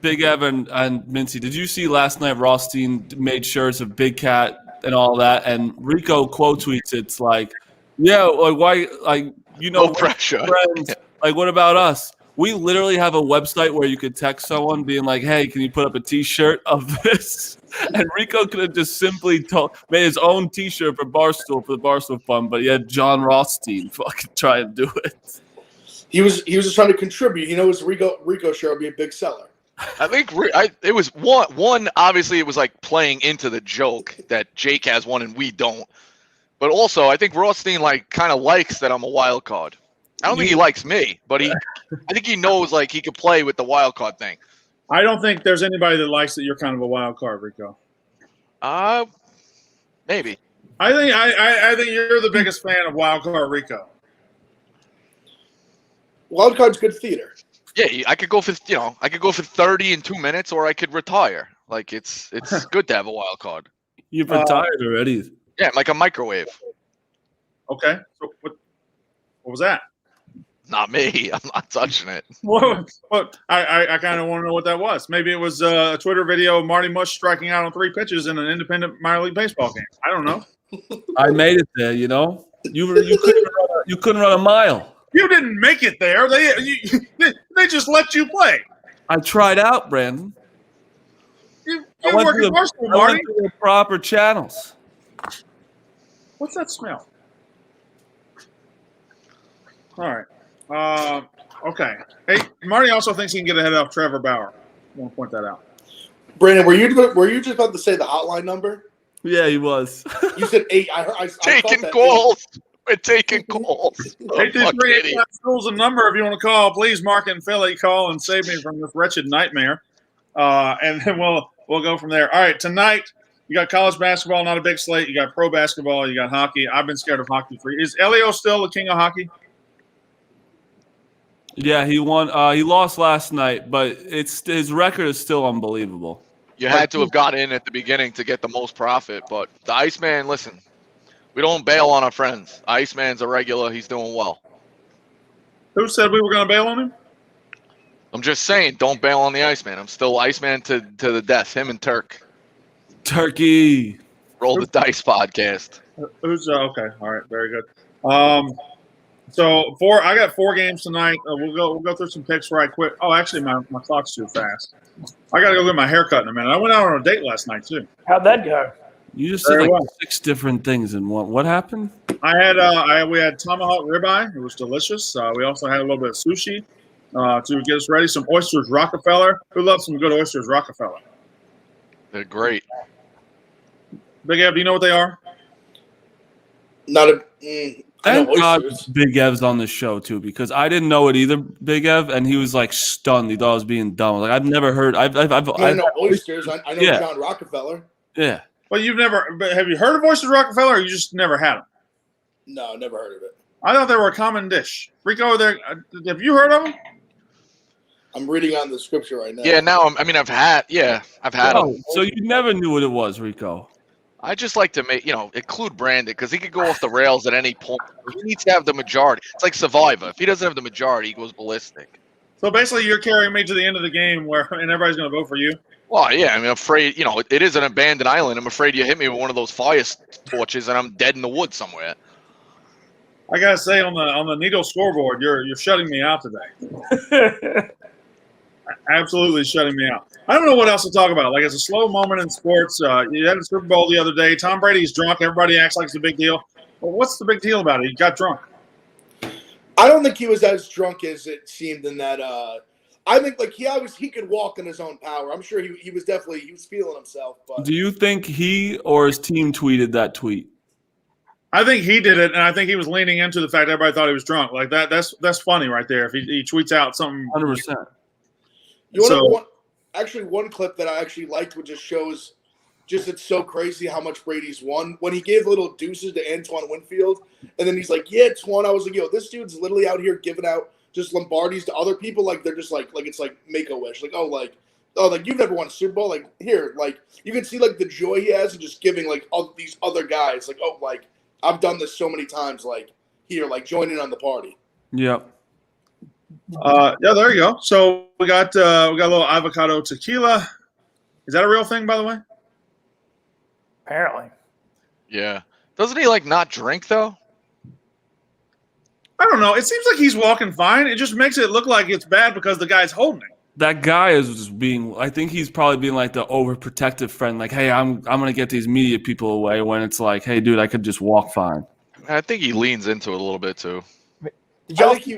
Big Evan and Mincy, did you see last night Rothstein made shirts of Big Cat and all that? And Rico quote tweets, it's like, yeah, like why, like, No pressure. friends, like, what about us? We literally have a website where you could text someone being like, hey, can you put up a T-shirt of this? And Rico could have just simply made his own T-shirt for the Barstool Fund, but he had John Rothstein fucking try and do it. He was just trying to contribute. He knows Rico shirt will be a big seller. I think it was one. Obviously, it was like playing into the joke that Jake has one and we don't. But also, I think Rothstein kind of likes that I'm a wild card. I don't think he likes me, but I think he knows he could play with the wild card thing. I don't think there's anybody that likes that you're kind of a wild card, Rico. Maybe. I think you're the biggest fan of Wild Card Rico. Wild card's good theater. Yeah, I could go for 30 in 2 minutes, or I could retire. Like it's good to have a wild card. You've retired already. Yeah, like a microwave. Okay. So what was that? Not me. I'm not touching it. What? I kind of want to know what that was. Maybe it was a Twitter video of Marty Mush striking out on 3 pitches in an independent minor league baseball game. I don't know. I made it there. You know, you couldn't run a mile. You didn't make it there. They just let you play. I tried out, Brandon. You I went work through at Barstool, I Marty. went through the proper channels. What's that smell? All right. Okay. Hey, Marty also thinks he can get ahead of Trevor Bauer. I want to point that out. Brandon, were you just about to say the hotline number? Yeah, he was. You said 8. I Taking thought that calls. We're taking calls. Oh, 823 schools a number if you want to call. Please, Mark and Philly, call and save me from this wretched nightmare. And then we'll go from there. All right, tonight you got college basketball, not a big slate. You got pro basketball. You got hockey. I've been scared of hockey for years. Is Elio still the king of hockey? Yeah, he won. He lost last night, but his record is still unbelievable. You had to have got in at the beginning to get the most profit, but the Iceman, listen, we don't bail on our friends. Iceman's a regular. He's doing well. Who said we were going to bail on him? I'm just saying, don't bail on the Iceman. I'm still Iceman to the death. Him and Turk. Turkey. Roll the Dice podcast. Who's okay? All right, very good. So I got 4 games tonight. We'll go through some picks right quick. Oh, actually, my clock's too fast. I got to go get my hair cut in a minute. I went out on a date last night too. How'd that go? You just said like 6 different things in one. What happened? We had tomahawk ribeye. It was delicious. We also had a little bit of sushi to get us ready. Some oysters Rockefeller. Who loves some good oysters Rockefeller? They're great. Big Ev, do you know what they are? Not a. Thank God Big Ev's on the show too, because I didn't know it either, Big Ev, and he was like stunned. He thought I was being dumb. Like I've never heard. I know oysters. I know John Rockefeller. Yeah. But have you heard of oysters Rockefeller, or you just never had them? No, never heard of it. I thought they were a common dish. Rico, have you heard of them? I'm reading on the scripture right now. Yeah, now I've had them. So you never knew what it was, Rico. I just like to include Brandon because he could go off the rails at any point. He needs to have the majority. It's like Survivor. If he doesn't have the majority, he goes ballistic. So basically, you're carrying me to the end of the game and everybody's going to vote for you? Well, yeah. I'm afraid, it is an abandoned island. I'm afraid you hit me with one of those fire torches and I'm dead in the woods somewhere. I got to say, on the Needle scoreboard, you're shutting me out today. Absolutely shutting me out. I don't know what else to talk about. Like, it's a slow moment in sports. You had a Super Bowl the other day. Tom Brady's drunk. Everybody acts like it's a big deal. Well, what's the big deal about it? He got drunk. I don't think he was as drunk as it seemed in that. I think like he could walk in his own power. I'm sure he was feeling himself. But do you think he or his team tweeted that tweet? I think he did it, and I think he was leaning into the fact everybody thought he was drunk. Like that's funny right there. If he tweets out something, 100%. One clip that I actually liked, which just shows it's so crazy how much Brady's won. When he gave little deuces to Antoine Winfield, and then he's like, "Yeah, Twan." I was like, "Yo, this dude's literally out here giving out just Lombardis to other people. Like they're just like it's like Make-A-Wish. Like you've never won a Super Bowl. Like here, like you can see like the joy he has in just giving like all these other guys. Like like I've done this so many times. Like here, like join in on the party. Yep. Yeah, there you go. So we got a little avocado tequila. Is that a real thing, by the way? Apparently. Yeah. Doesn't he not drink though? I don't know. It seems like he's walking fine. It just makes it look like it's bad because the guy's holding it. That guy is just I think he's probably being like the overprotective friend. Like, hey, I'm gonna get these media people away when it's like, hey, dude, I could just walk fine. I think he leans into it a little bit too. Did y'all see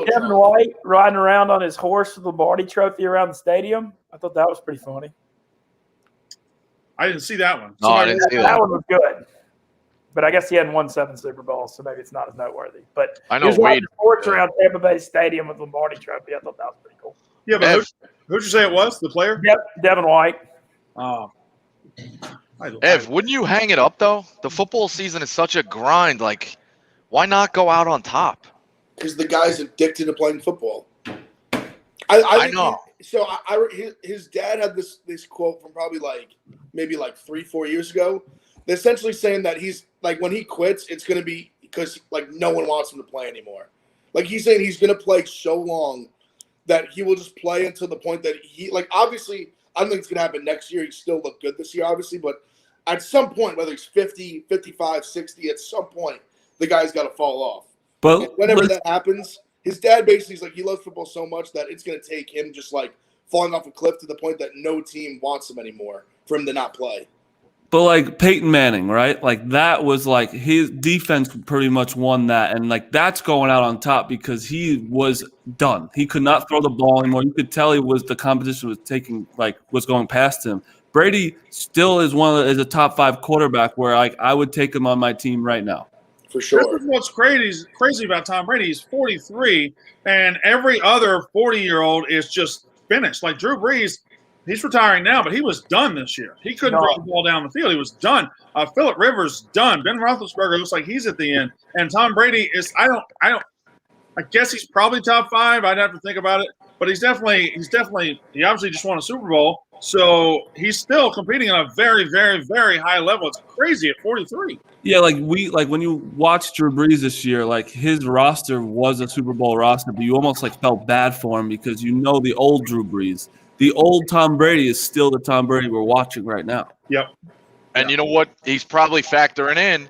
Kevin White riding around on his horse with the Lombardi trophy around the stadium? I thought that was pretty funny. I didn't see that one. No, I didn't see that. That one was good. But I guess he hadn't won 7 Super Bowls, so maybe it's not as noteworthy. But I know he was riding horse around Tampa Bay Stadium with the Lombardi trophy. I thought that was pretty cool. Yeah, but who'd you say it was? The player? Yep, Devin White. Oh. Ev, wouldn't you hang it up though? The football season is such a grind. Like, why not go out on top? Because the guy's addicted to playing football. I think know. His dad had this quote from probably maybe 3-4 years ago, essentially saying that he's like, when he quits, it's going to be because like no one wants him to play anymore. Like, he's saying he's going to play so long that he will just play until the point that he, like, obviously I don't think it's going to happen next year. He still looked good this year, obviously, but at some point, whether he's 50, 55, 60, at some point the guy's got to fall off. But and whenever that happens, his dad basically is like, he loves football so much that it's going to take him just like falling off a cliff to the point that no team wants him anymore for him to not play. But like Peyton Manning, right? Like that was like his defense pretty much won that. And like that's going out on top because he was done. He could not throw the ball anymore. You could tell the competition was going past him. Brady still is is a top 5 quarterback where I would take him on my team right now. For sure. This is what's crazy about Tom Brady. He's 43, and every other 40-year-old is just finished. Like Drew Brees, he's retiring now, but he was done this year. He couldn't throw the ball down the field. He was done. Phillip Rivers done. Ben Roethlisberger looks like he's at the end. And Tom Brady is. I guess he's probably top 5. I'd have to think about it, but he's definitely. He obviously just won a Super Bowl, so he's still competing on a very, very, very high level. It's crazy at 43. Yeah, like when you watch Drew Brees this year, like his roster was a Super Bowl roster, but you almost like felt bad for him because the old Drew Brees. The old Tom Brady is still the Tom Brady we're watching right now. Yep. And you know what? He's probably factoring in.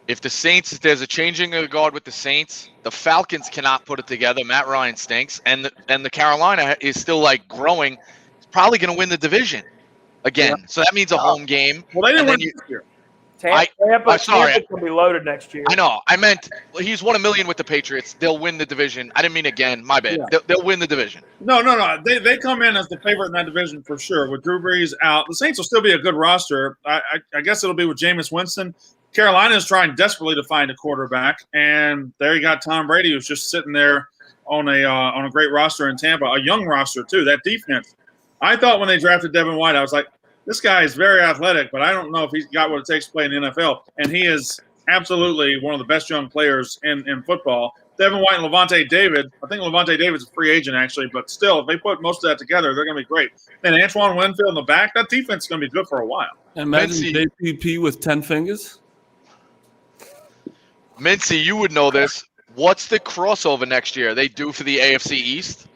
If there's a changing of the guard with the Saints, the Falcons cannot put it together. Matt Ryan stinks, and the Carolina is still like growing. He's probably going to win the division again. Yeah. So that means a home game. Well, they didn't win this year. Tampa's going to be loaded next year. I know. I meant he's won $1 million with the Patriots. They'll win the division. I didn't mean again. My bad. Yeah. They'll win the division. No. They come in as the favorite in that division for sure. With Drew Brees out, the Saints will still be a good roster. I guess it'll be with Jameis Winston. Carolina is trying desperately to find a quarterback, and there you got Tom Brady, who's just sitting there on a great roster in Tampa, a young roster too. That defense. I thought when they drafted Devin White, I was like, this guy is very athletic, but I don't know if he's got what it takes to play in the NFL. And he is absolutely one of the best young players in football. Devin White and Levante David. I think Levante David's a free agent, actually, but still, if they put most of that together, they're going to be great. And Antoine Winfield in the back, that defense is going to be good for a while. Imagine JPP with 10 fingers. Mincy, you would know this. What's the crossover next year? They do for the AFC East?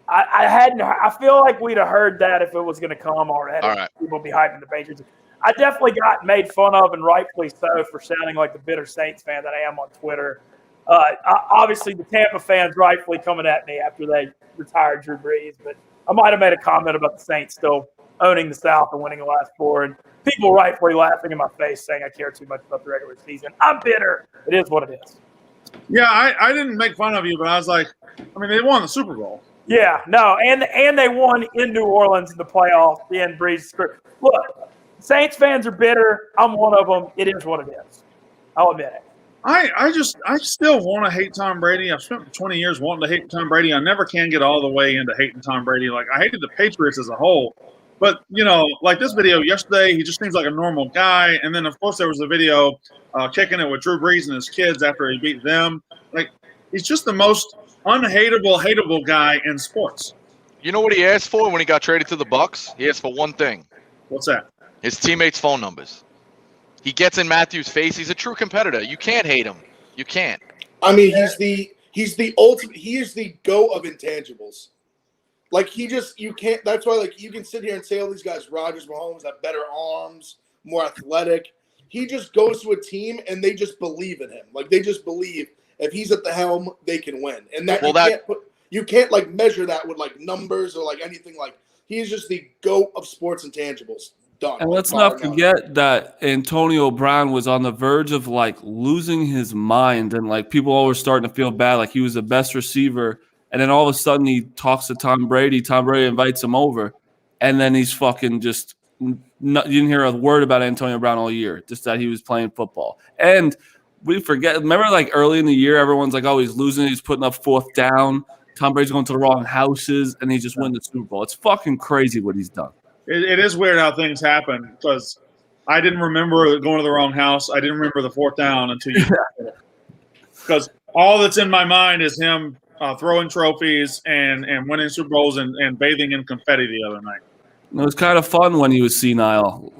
I feel like we'd have heard that if it was going to come already. All right. People be hyping the Patriots. I definitely got made fun of, and rightfully so, for sounding like the bitter Saints fan that I am on Twitter. Obviously, the Tampa fans rightfully coming at me after they retired Drew Brees, but I might have made a comment about the Saints still owning the South and winning the last 4, and people rightfully laughing in my face saying I care too much about the regular season. I'm bitter. It is what it is. Yeah, I didn't make fun of you, but I was like, they won the Super Bowl. Yeah, no, and they won in New Orleans in the playoffs. The end Breeze. Look, Saints fans are bitter. I'm one of them. It is what it is. I'll admit it. I still want to hate Tom Brady. I've spent 20 years wanting to hate Tom Brady. I never can get all the way into hating Tom Brady. Like, I hated the Patriots as a whole. But, like this video yesterday, he just seems like a normal guy. And then, of course, there was a video kicking it with Drew Brees and his kids after he beat them. Like, he's just the most hateable guy in sports. You know what he asked for when he got traded to the Bucs? He asked for one thing. What's that? His teammates' phone numbers. He gets in Matthews' face. He's a true competitor. You can't hate him. You can't. He's the ultimate. He is the GOAT of intangibles. Like, you can't. That's why, like, you can sit here and say all these guys, Rodgers, Mahomes, have better arms, more athletic. He just goes to a team and they just believe in him. Like, they just believe if he's at the helm, they can win. And you can't like measure that with like numbers or like anything. Like, he's just the GOAT of sports intangibles. Done. And let's not forget that Antonio Brown was on the verge of like losing his mind, and like people all were starting to feel bad, like he was the best receiver. And then all of a sudden he talks to Tom Brady. Tom Brady invites him over, and then he's fucking just you didn't hear a word about Antonio Brown all year, just that he was playing football. And we forget. Remember, like early in the year, everyone's like, "Oh, he's losing. He's putting up 4th down. Tom Brady's going to the wrong houses, and he just win the Super Bowl." It's fucking crazy what he's done. It is weird how things happen because I didn't remember going to the wrong house. I didn't remember the fourth down until you. Because all that's in my mind is him throwing trophies and winning Super Bowls and bathing in confetti the other night. It was kind of fun when he was senile,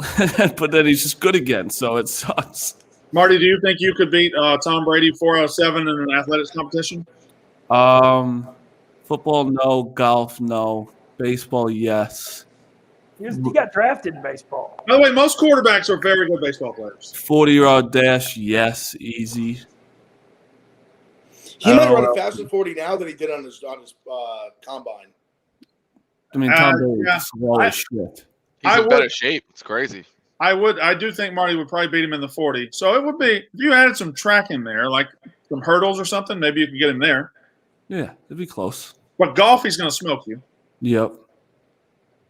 but then he's just good again, so it sucks. Marty, do you think you could beat Tom Brady 407 in an athletics competition? Football, no. Golf, no. Baseball, yes. He got drafted in baseball. By the way, most quarterbacks are very good baseball players. 40-yard dash, yes, easy. He might run a faster 40 now than he did on his combine. I mean, Tom Brady is slow as shit. He's in better shape. It's crazy. I do think Marty would probably beat him in the 40. So it would be, if you added some track in there, like some hurdles or something, maybe you could get him there. Yeah, it'd be close. But golf, he's going to smoke you. Yep.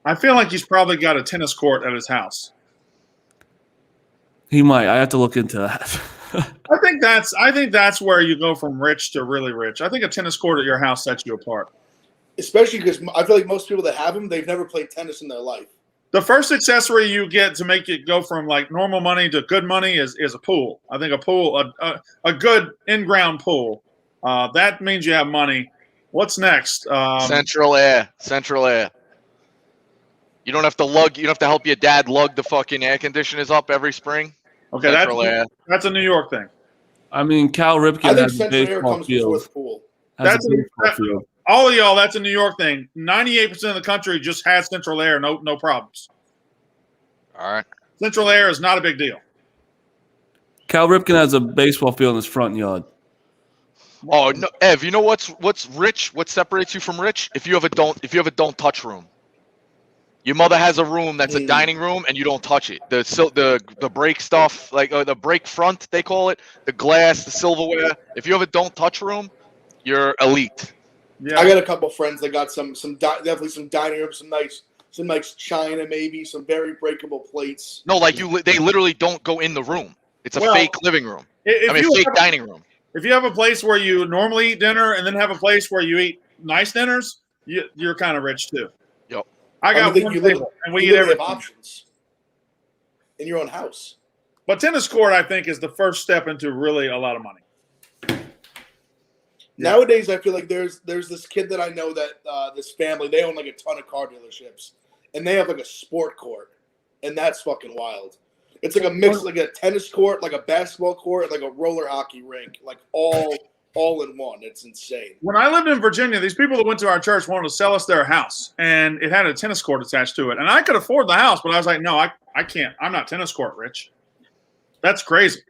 I feel like he's probably got a tennis court at his house. He might. I have to look into that. I think that's where you go from rich to really rich. I think a tennis court at your house sets you apart. Especially because I feel like most people that have them, they've never played tennis in their life. The first accessory you get to make it go from like normal money to good money is a pool. I think a pool, a good in-ground pool. That means you have money. What's next? Central air. You don't have to lug. You don't have to help your dad lug the fucking air conditioners up every spring. Okay, that's a New York thing. I mean, Cal Ripken I think has a Central Air baseball comes before field. the pool. All of y'all, that's a New York thing. 98% of the country just has Central Air, no problems. All right. Central Air is not a big deal. Cal Ripken has a baseball field in his front yard. Oh no, Ev, you know what's rich? What separates you from rich? If you have a don't touch room. Your mother has a room that's a dining room and you don't touch it. The break stuff, like the break front they call it, the glass, the silverware. If you have a don't touch room, you're elite. Yeah. I got a couple friends that got definitely some dining room, some nice china, maybe some very breakable plates. No, like they literally don't go in the room. It's a fake living room. Fake dining room. If you have a place where you normally eat dinner and then have a place where you eat nice dinners, you're kind of rich too. Yep. I got one table, and we eat everything. Options in your own house. But tennis court, I think, is the first step into really a lot of money. Nowadays, I feel like there's this kid that I know that this family, they own like a ton of car dealerships, and they have like a sport court, and that's fucking wild. It's like a mix, like a tennis court, like a basketball court, like a roller hockey rink, like all in one. It's insane. When I lived in Virginia, these people that went to our church wanted to sell us their house, and it had a tennis court attached to it. And I could afford the house, but I was like, no, I can't. I'm not tennis court rich. That's crazy.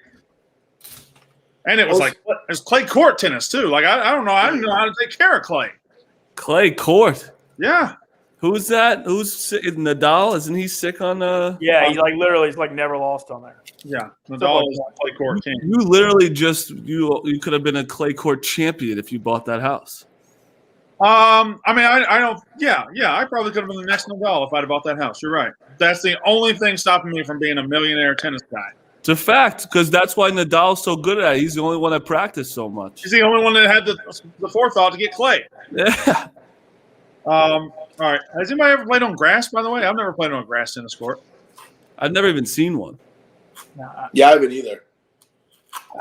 And it was it's clay court tennis too. Like I don't know. I didn't know how to take care of clay. Clay court. Yeah. Who's that? Who's sick? Nadal? Isn't he sick on Yeah, he's never lost on there. Yeah, Nadal is clay court king. You literally you could have been a clay court champion if you bought that house. I don't. Yeah. I probably could have been the next Nadal if I'd have bought that house. You're right. That's the only thing stopping me from being a millionaire tennis guy. It's a fact, because that's why Nadal's so good at it. He's the only one that practiced so much. He's the only one that had the forethought to get clay. Yeah. All right. Has anybody ever played on grass, by the way? I've never played on a grass tennis court. I've never even seen one. Yeah, I haven't either.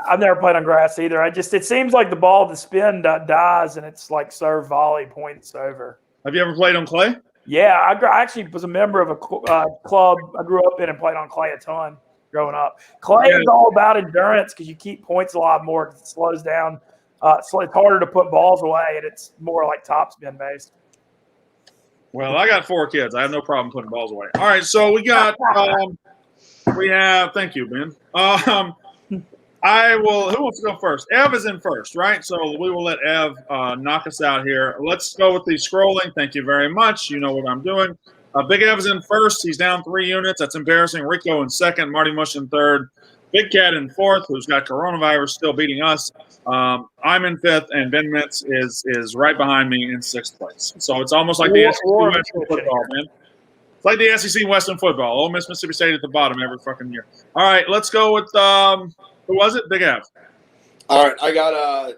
I've never played on grass either. It seems like the ball, the spin dies, and it's like serve volley points over. Have you ever played on clay? Yeah, I actually was a member of a club I grew up in and played on clay a ton growing up. Clay is all about endurance because you keep points a lot more because it slows down. It's harder to put balls away, and it's more like topspin based. Well, I got 4 kids. I have no problem putting balls away. All right, so we got thank you, Ben. Who wants to go first? Ev is in first, right? So we will let Ev knock us out here. Let's go with the scrolling. Thank you very much. You know what I'm doing. Big Ev is in first. He's down 3 units. That's embarrassing. Rico in second. Marty Mush in third. Big Cat in fourth, who's got coronavirus still beating us. I'm in fifth, and Ben Mitz is right behind me in sixth place. So it's almost like the SEC Western football, man. It's like the SEC Western football. Ole Miss, Mississippi State at the bottom every fucking year. All right, let's go with who was it? Big F. All right,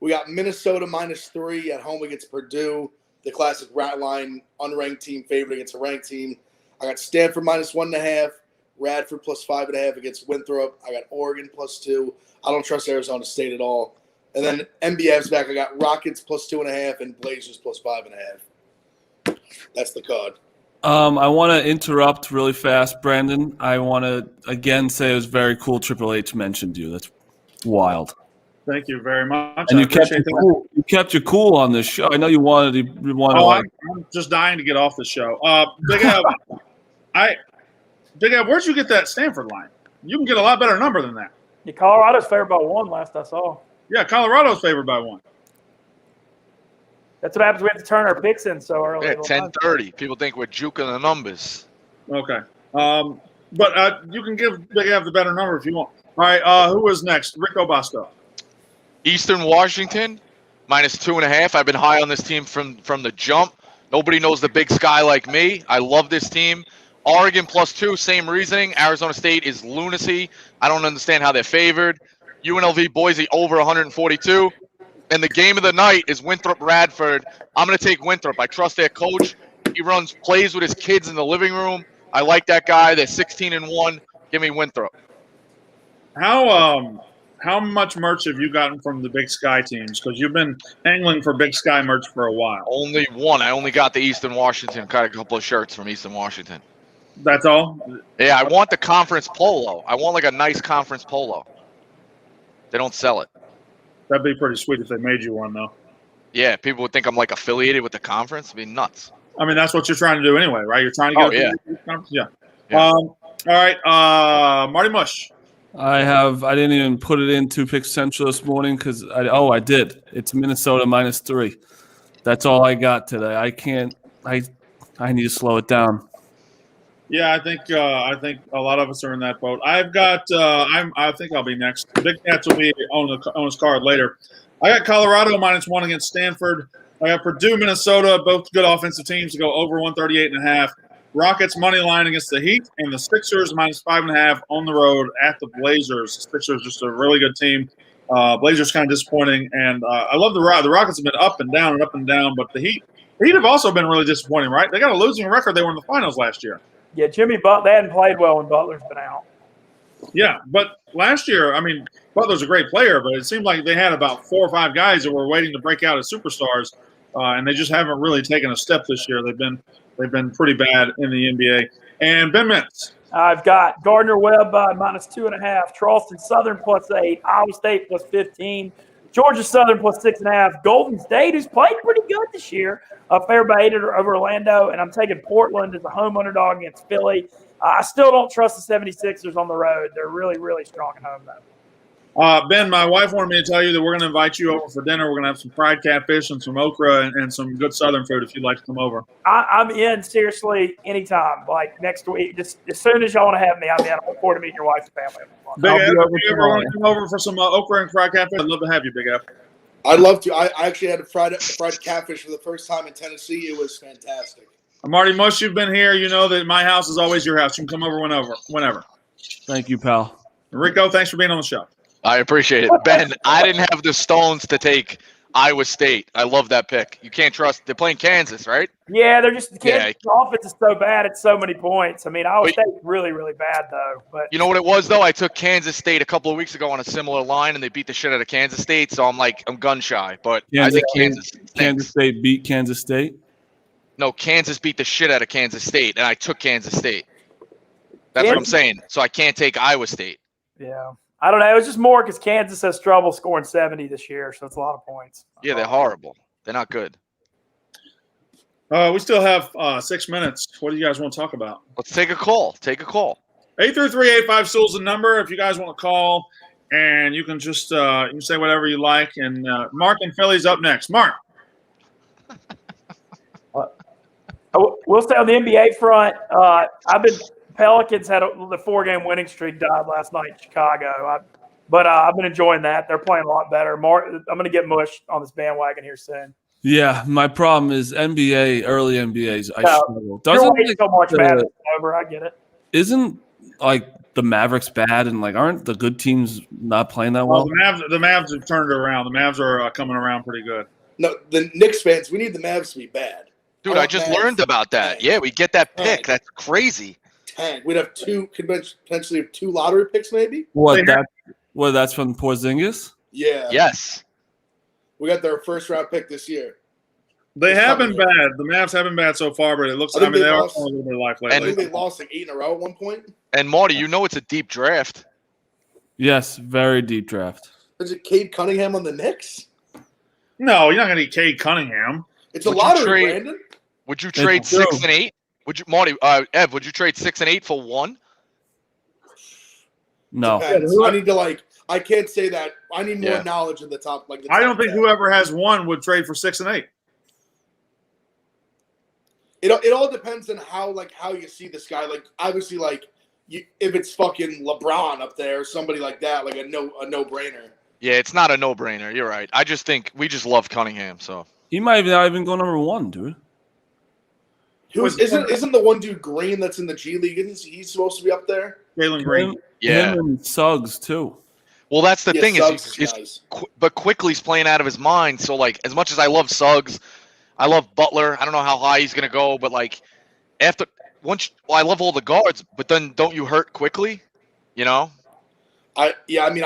we got Minnesota -3 at home against Purdue. The classic rat line, unranked team favorite against a ranked team. I got Stanford -1.5, Radford +5.5 against Winthrop. I got Oregon +2. I don't trust Arizona State at all. And then NBF's back. I got Rockets +2.5 and Blazers +5.5. That's the card. I want to interrupt really fast, Brandon. I want to again say it was very cool Triple H mentioned you. That's wild. Thank you very much. And I you kept appreciate your that. cool. You kept your cool on this show. I know you wanted to I'm just dying to get off the show. Big Ev, Big Ev, where'd you get that Stanford line? You can get a lot better number than that. Yeah, Colorado's favored by 1 last I saw. Yeah, Colorado's favored by 1. That's what happens. We have to turn our picks in so early. Yeah, 10:30. People think we're juking the numbers. Okay. But you can give Big Ev the better number if you want. All right, who is next? Rico Bosco. Eastern Washington, -2.5. I've been high on this team from the jump. Nobody knows the Big Sky like me. I love this team. Oregon +2, same reasoning. Arizona State is lunacy. I don't understand how they're favored. UNLV Boise over 142. And the game of the night is Winthrop Radford. I'm going to take Winthrop. I trust their coach. He runs plays with his kids in the living room. I like that guy. They're 16-1. Give me Winthrop. How much merch have you gotten from the Big Sky teams? Because you've been angling for Big Sky merch for a while. Only one. I only got the Eastern Washington. Got a couple of shirts from Eastern Washington. That's all? Yeah, I want the conference polo. I want like a nice conference polo. They don't sell it. That'd be pretty sweet if they made you one, though. Yeah, people would think I'm like affiliated with the conference. It'd be nuts. I mean, that's what you're trying to do anyway, right? You're trying to get yeah. Conference? Yeah. Yeah. All right, Marty Mush. I didn't even put it into Pick Central this morning because I did. It's Minnesota -3. That's all I got today. I need to slow it down. Yeah, I think a lot of us are in that boat. I've got I think I'll be next. Big Cats will be on his card later. I got Colorado -1 against Stanford. I got Purdue, Minnesota, both good offensive teams to go over 138.5. Rockets money line against the Heat, and the Sixers -5.5 on the road at the Blazers. Sixers just a really good team. Blazers kind of disappointing, and I love the Rockets have been up and down, but the Heat have also been really disappointing, right? They got a losing record. They were in the finals last year. Yeah, Jimmy Butler, they hadn't played well when Butler's been out. Yeah, but last year, I mean, Butler's a great player, but it seemed like they had about 4 or 5 guys that were waiting to break out as superstars, and they just haven't really taken a step this year. They've been pretty bad in the NBA. And Ben Mintz. I've got Gardner-Webb -2.5, Charleston Southern +8, Iowa State +15, Georgia Southern +6.5, Golden State, who's played pretty good this year, favored by 8 over Orlando, and I'm taking Portland as a home underdog against Philly. I still don't trust the 76ers on the road. They're really, really strong at home, though. Ben, my wife wanted me to tell you that we're going to invite you over for dinner. We're going to have some fried catfish and some okra and some good Southern food if you'd like to come over. I'm in, seriously, anytime. Like next week, just as soon as y'all want to have me, I'm in. I look forward to meeting your wife and family. Big F, if you ever want to come over for some okra and fried catfish, I'd love to have you, Big F. I'd love to. I actually had fried catfish for the first time in Tennessee. It was fantastic. Marty Mush, you've been here. You know that my house is always your house. You can come over whenever. Thank you, pal. Rico, thanks for being on the show. I appreciate it. Ben, I didn't have the stones to take Iowa State. I love that pick. You can't trust – they're playing Kansas, right? Yeah, they're just – the offense is so bad. It's so many points. I mean, Iowa State's really, really bad, though. But you know what it was, though? I took Kansas State a couple of weeks ago on a similar line, and they beat the shit out of Kansas State, so I'm gun shy. But I think Kansas State beat Kansas State? No, Kansas beat the shit out of Kansas State, and I took Kansas State. That's what I'm saying. So I can't take Iowa State. Yeah. I don't know. It was just more because Kansas has trouble scoring 70 this year, so it's a lot of points. Yeah, they're horrible. They're not good. We still have 6 minutes. What do you guys want to talk about? Let's take a call. 833-85 is the number if you guys want to call, and you can just you can say whatever you like. And Mark and Philly's up next. Mark. We'll stay on the NBA front. Pelicans had the 4-game winning streak died last night in Chicago. I've been enjoying that. They're playing a lot better. I'm going to get mushed on this bandwagon here soon. Yeah, my problem is early NBA's. I struggle. You're waiting so much madness over. I get it. Isn't the Mavericks bad and aren't the good teams not playing that well? The Mavs have turned it around. The Mavs are coming around pretty good. No, the Knicks fans, we need the Mavs to be bad. Dude, I I want just Mavs. learned about that. Mavs. Yeah, we get that pick. Mavs. That's crazy. 10. We'd have potentially have 2 lottery picks, maybe. That's from Porzingis? Yeah. Yes. We got their first round pick this year. They It's have been coming. bad. The Mavs have been bad so far, but it looks. I think they they are lost- showing a little bit of life I lately. think they lost like 8 in a row at one point. And Marty, you know it's a deep draft. Yes, very deep draft. Is it Cade Cunningham on the Knicks? No, you're not going to get Cade Cunningham. It's a Would you lottery, trade- Brandon. Would you trade true. 6 and 8? Would you, Marty? Ev, would you trade 6 and 8 for 1? No. Depends. I need to I can't say that. I need more Yeah. knowledge in the top. The I don't top think 10. whoever has 1 would trade for 6 and 8. It all depends on how you see this guy. Like obviously, if it's fucking LeBron up there, or somebody like that, like a no brainer. Yeah, it's not a no-brainer. You're right. I just think we just love Cunningham. So He might not even go number 1, dude. Isn't the one dude Green that's in the G League? Isn't he supposed to be up there? Jalen Green. yeah. Him and Suggs, too. Well, that's the Yeah, thing Suggs is guys. but Quickly's playing out of his mind. So like, as much as I love Suggs, I love Butler. I don't know how high he's gonna go, but like I love all the guards, but then don't you hurt Quickly? You know? I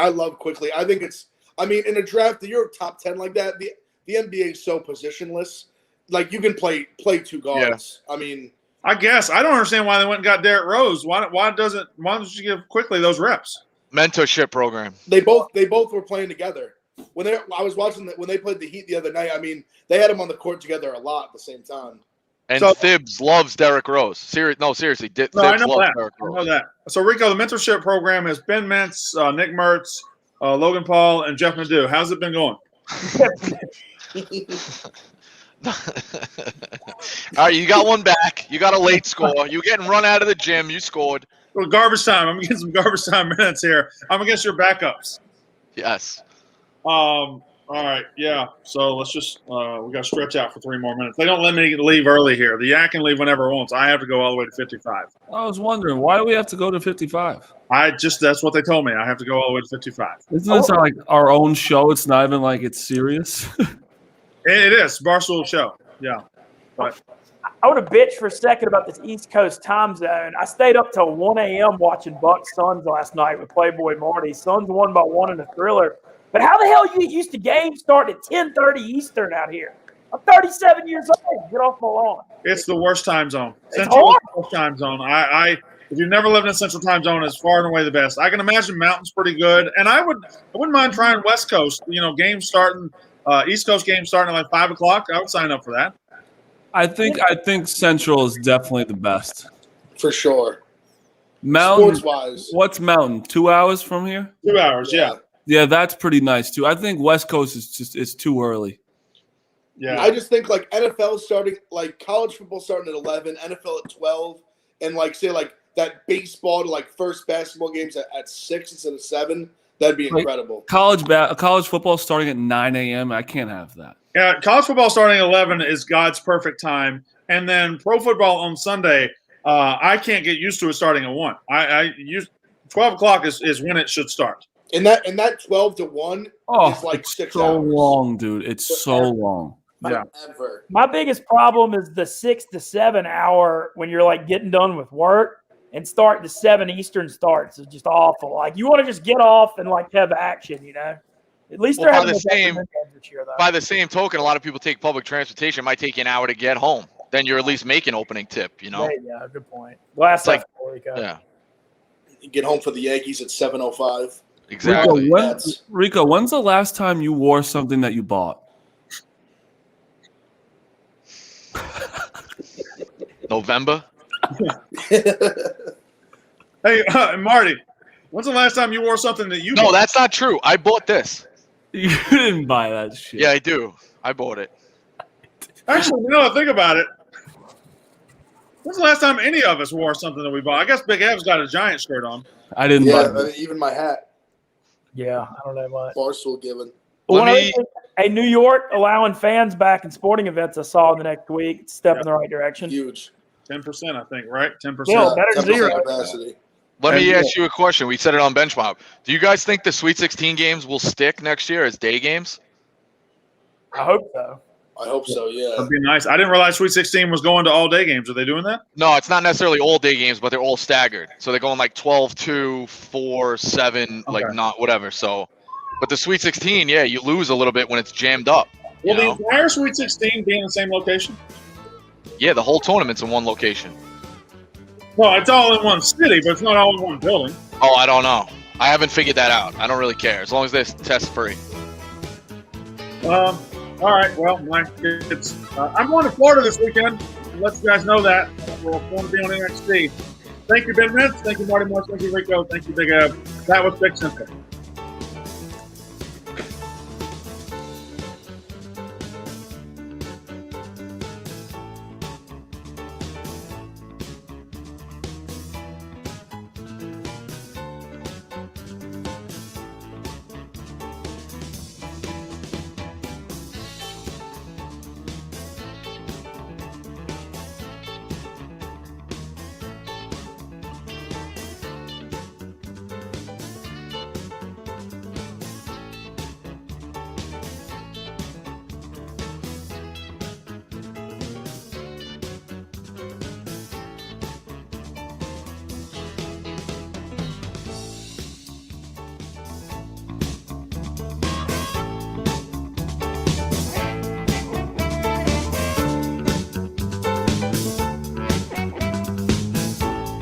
love Quickly. I think in a draft, you're top 10 like that. The NBA is so positionless. Like you can play 2 guards. Yeah. I guess I don't understand why they went and got Derrick Rose. Why don't you give Quickly those reps? Mentorship program. They both were playing together. I was watching when they played the Heat the other night. They had them on the court together a lot at the same time. And So- Thibs loves Derrick Rose. Seriously, Thibs No, I know loves that. Derrick I Rose. know that. So Rico, the mentorship program is Ben Mintz, Nick Mertz, Logan Paul, and Jeff Nadeau. How's it been going? All right, you got one back. You got a late score. You're getting run out of the gym. You scored. Well, garbage time. I'm getting some garbage time minutes here. I'm against your backups. Yes. All right, yeah. So let's just we got to stretch out for 3 more minutes. They don't let me leave early here. The Yak can leave whenever it wants. I have to go all the way to 55. I was wondering, why do we have to go to 55? That's what they told me. I have to go all the way to 55. Isn't this like our own show? It's not even like it's serious. It is Barstool show. Yeah. But I want to bitch for a second about this East Coast time zone. I stayed up till 1 a.m. watching Bucks Suns last night with Playboy Marty. Suns won by 1 in a thriller. But how the hell you used to game start at 10:30 Eastern out here? I'm 37 years old. Get off my lawn. it's the worst time zone. It's Central is hard. the worst time zone. If you've never lived in Central time zone, it's far and away the best. I can imagine Mountain's pretty good, and I wouldn't mind trying West Coast. Games starting, East Coast games starting at like 5 o'clock. I would sign up for that. I think Central is definitely the best. For sure. Mountain. Sports-wise. What's Mountain? 2 hours from here? 2 hours, yeah. Yeah, that's pretty nice too. I think West Coast is too early. Yeah. I just think NFL starting, college football starting at 11, NFL at 12, and that baseball to first basketball games at 6 instead of 7. That'd be incredible. College football starting at 9 a.m. I can't have that. Yeah, college football starting at 11 is God's perfect time. And then pro football on Sunday, I can't get used to it starting at 1. 12 o'clock is when it should start. And that 12 to 1 is it's 6 so hours. long, dude. It's so long. Yeah. Ever. My biggest problem is the 6 to 7 hour when you're getting done with work and start the 7 Eastern starts is just awful. You want to just get off and have action, At least they're having this year, though. By the same token, a lot of people take public transportation. It might take you an hour to get home. Then you're at least making opening tip, Yeah, good point. Last It's night, You get home for the Yankees at 7:05. Exactly. Rico, when's the last time you wore something that you bought? November. Hey, Marty, when's the last time you wore something that you No, bought? that's not true. I bought this. You didn't buy that shit. Yeah, I do. I bought it. Actually, think about it. When's the last time any of us wore something that we bought? I guess Big Ev's got a Giant shirt on. I didn't buy it. Yeah, even my hat. yeah, I don't know much. Barstool given. One other thing, New York allowing fans back in sporting events I saw in the next week. It's a step in the right direction. Huge. 10%, I think, right? 10%. Well, better than 10% zero. capacity. Let me ask you a question. We said it on Bench Mob. Do you guys think the Sweet 16 games will stick next year as day games? I hope so. I hope so. Yeah. That'd be nice. I didn't realize Sweet 16 was going to all day games. Are they doing that? No, it's not necessarily all day games, but they're all staggered. So they're going like 12, 2, 4, 7, like Okay. not whatever. So, but the Sweet 16, yeah, you lose a little bit when it's jammed up. Will the know? entire Sweet 16 be in the same location? Yeah, the whole tournament's in one location. Well, it's all in one city, but it's not all in one building. Oh, I don't know. I haven't figured that out. I don't really care as long as they're test free. All right. Well, I'm going to Florida this weekend. I'll let you guys know that. We're going to be on NXT. Thank you, Ben Mintz. Thank you, Marty Morris. Thank you, Rico. Thank you, Big Eb. That was Big Simple.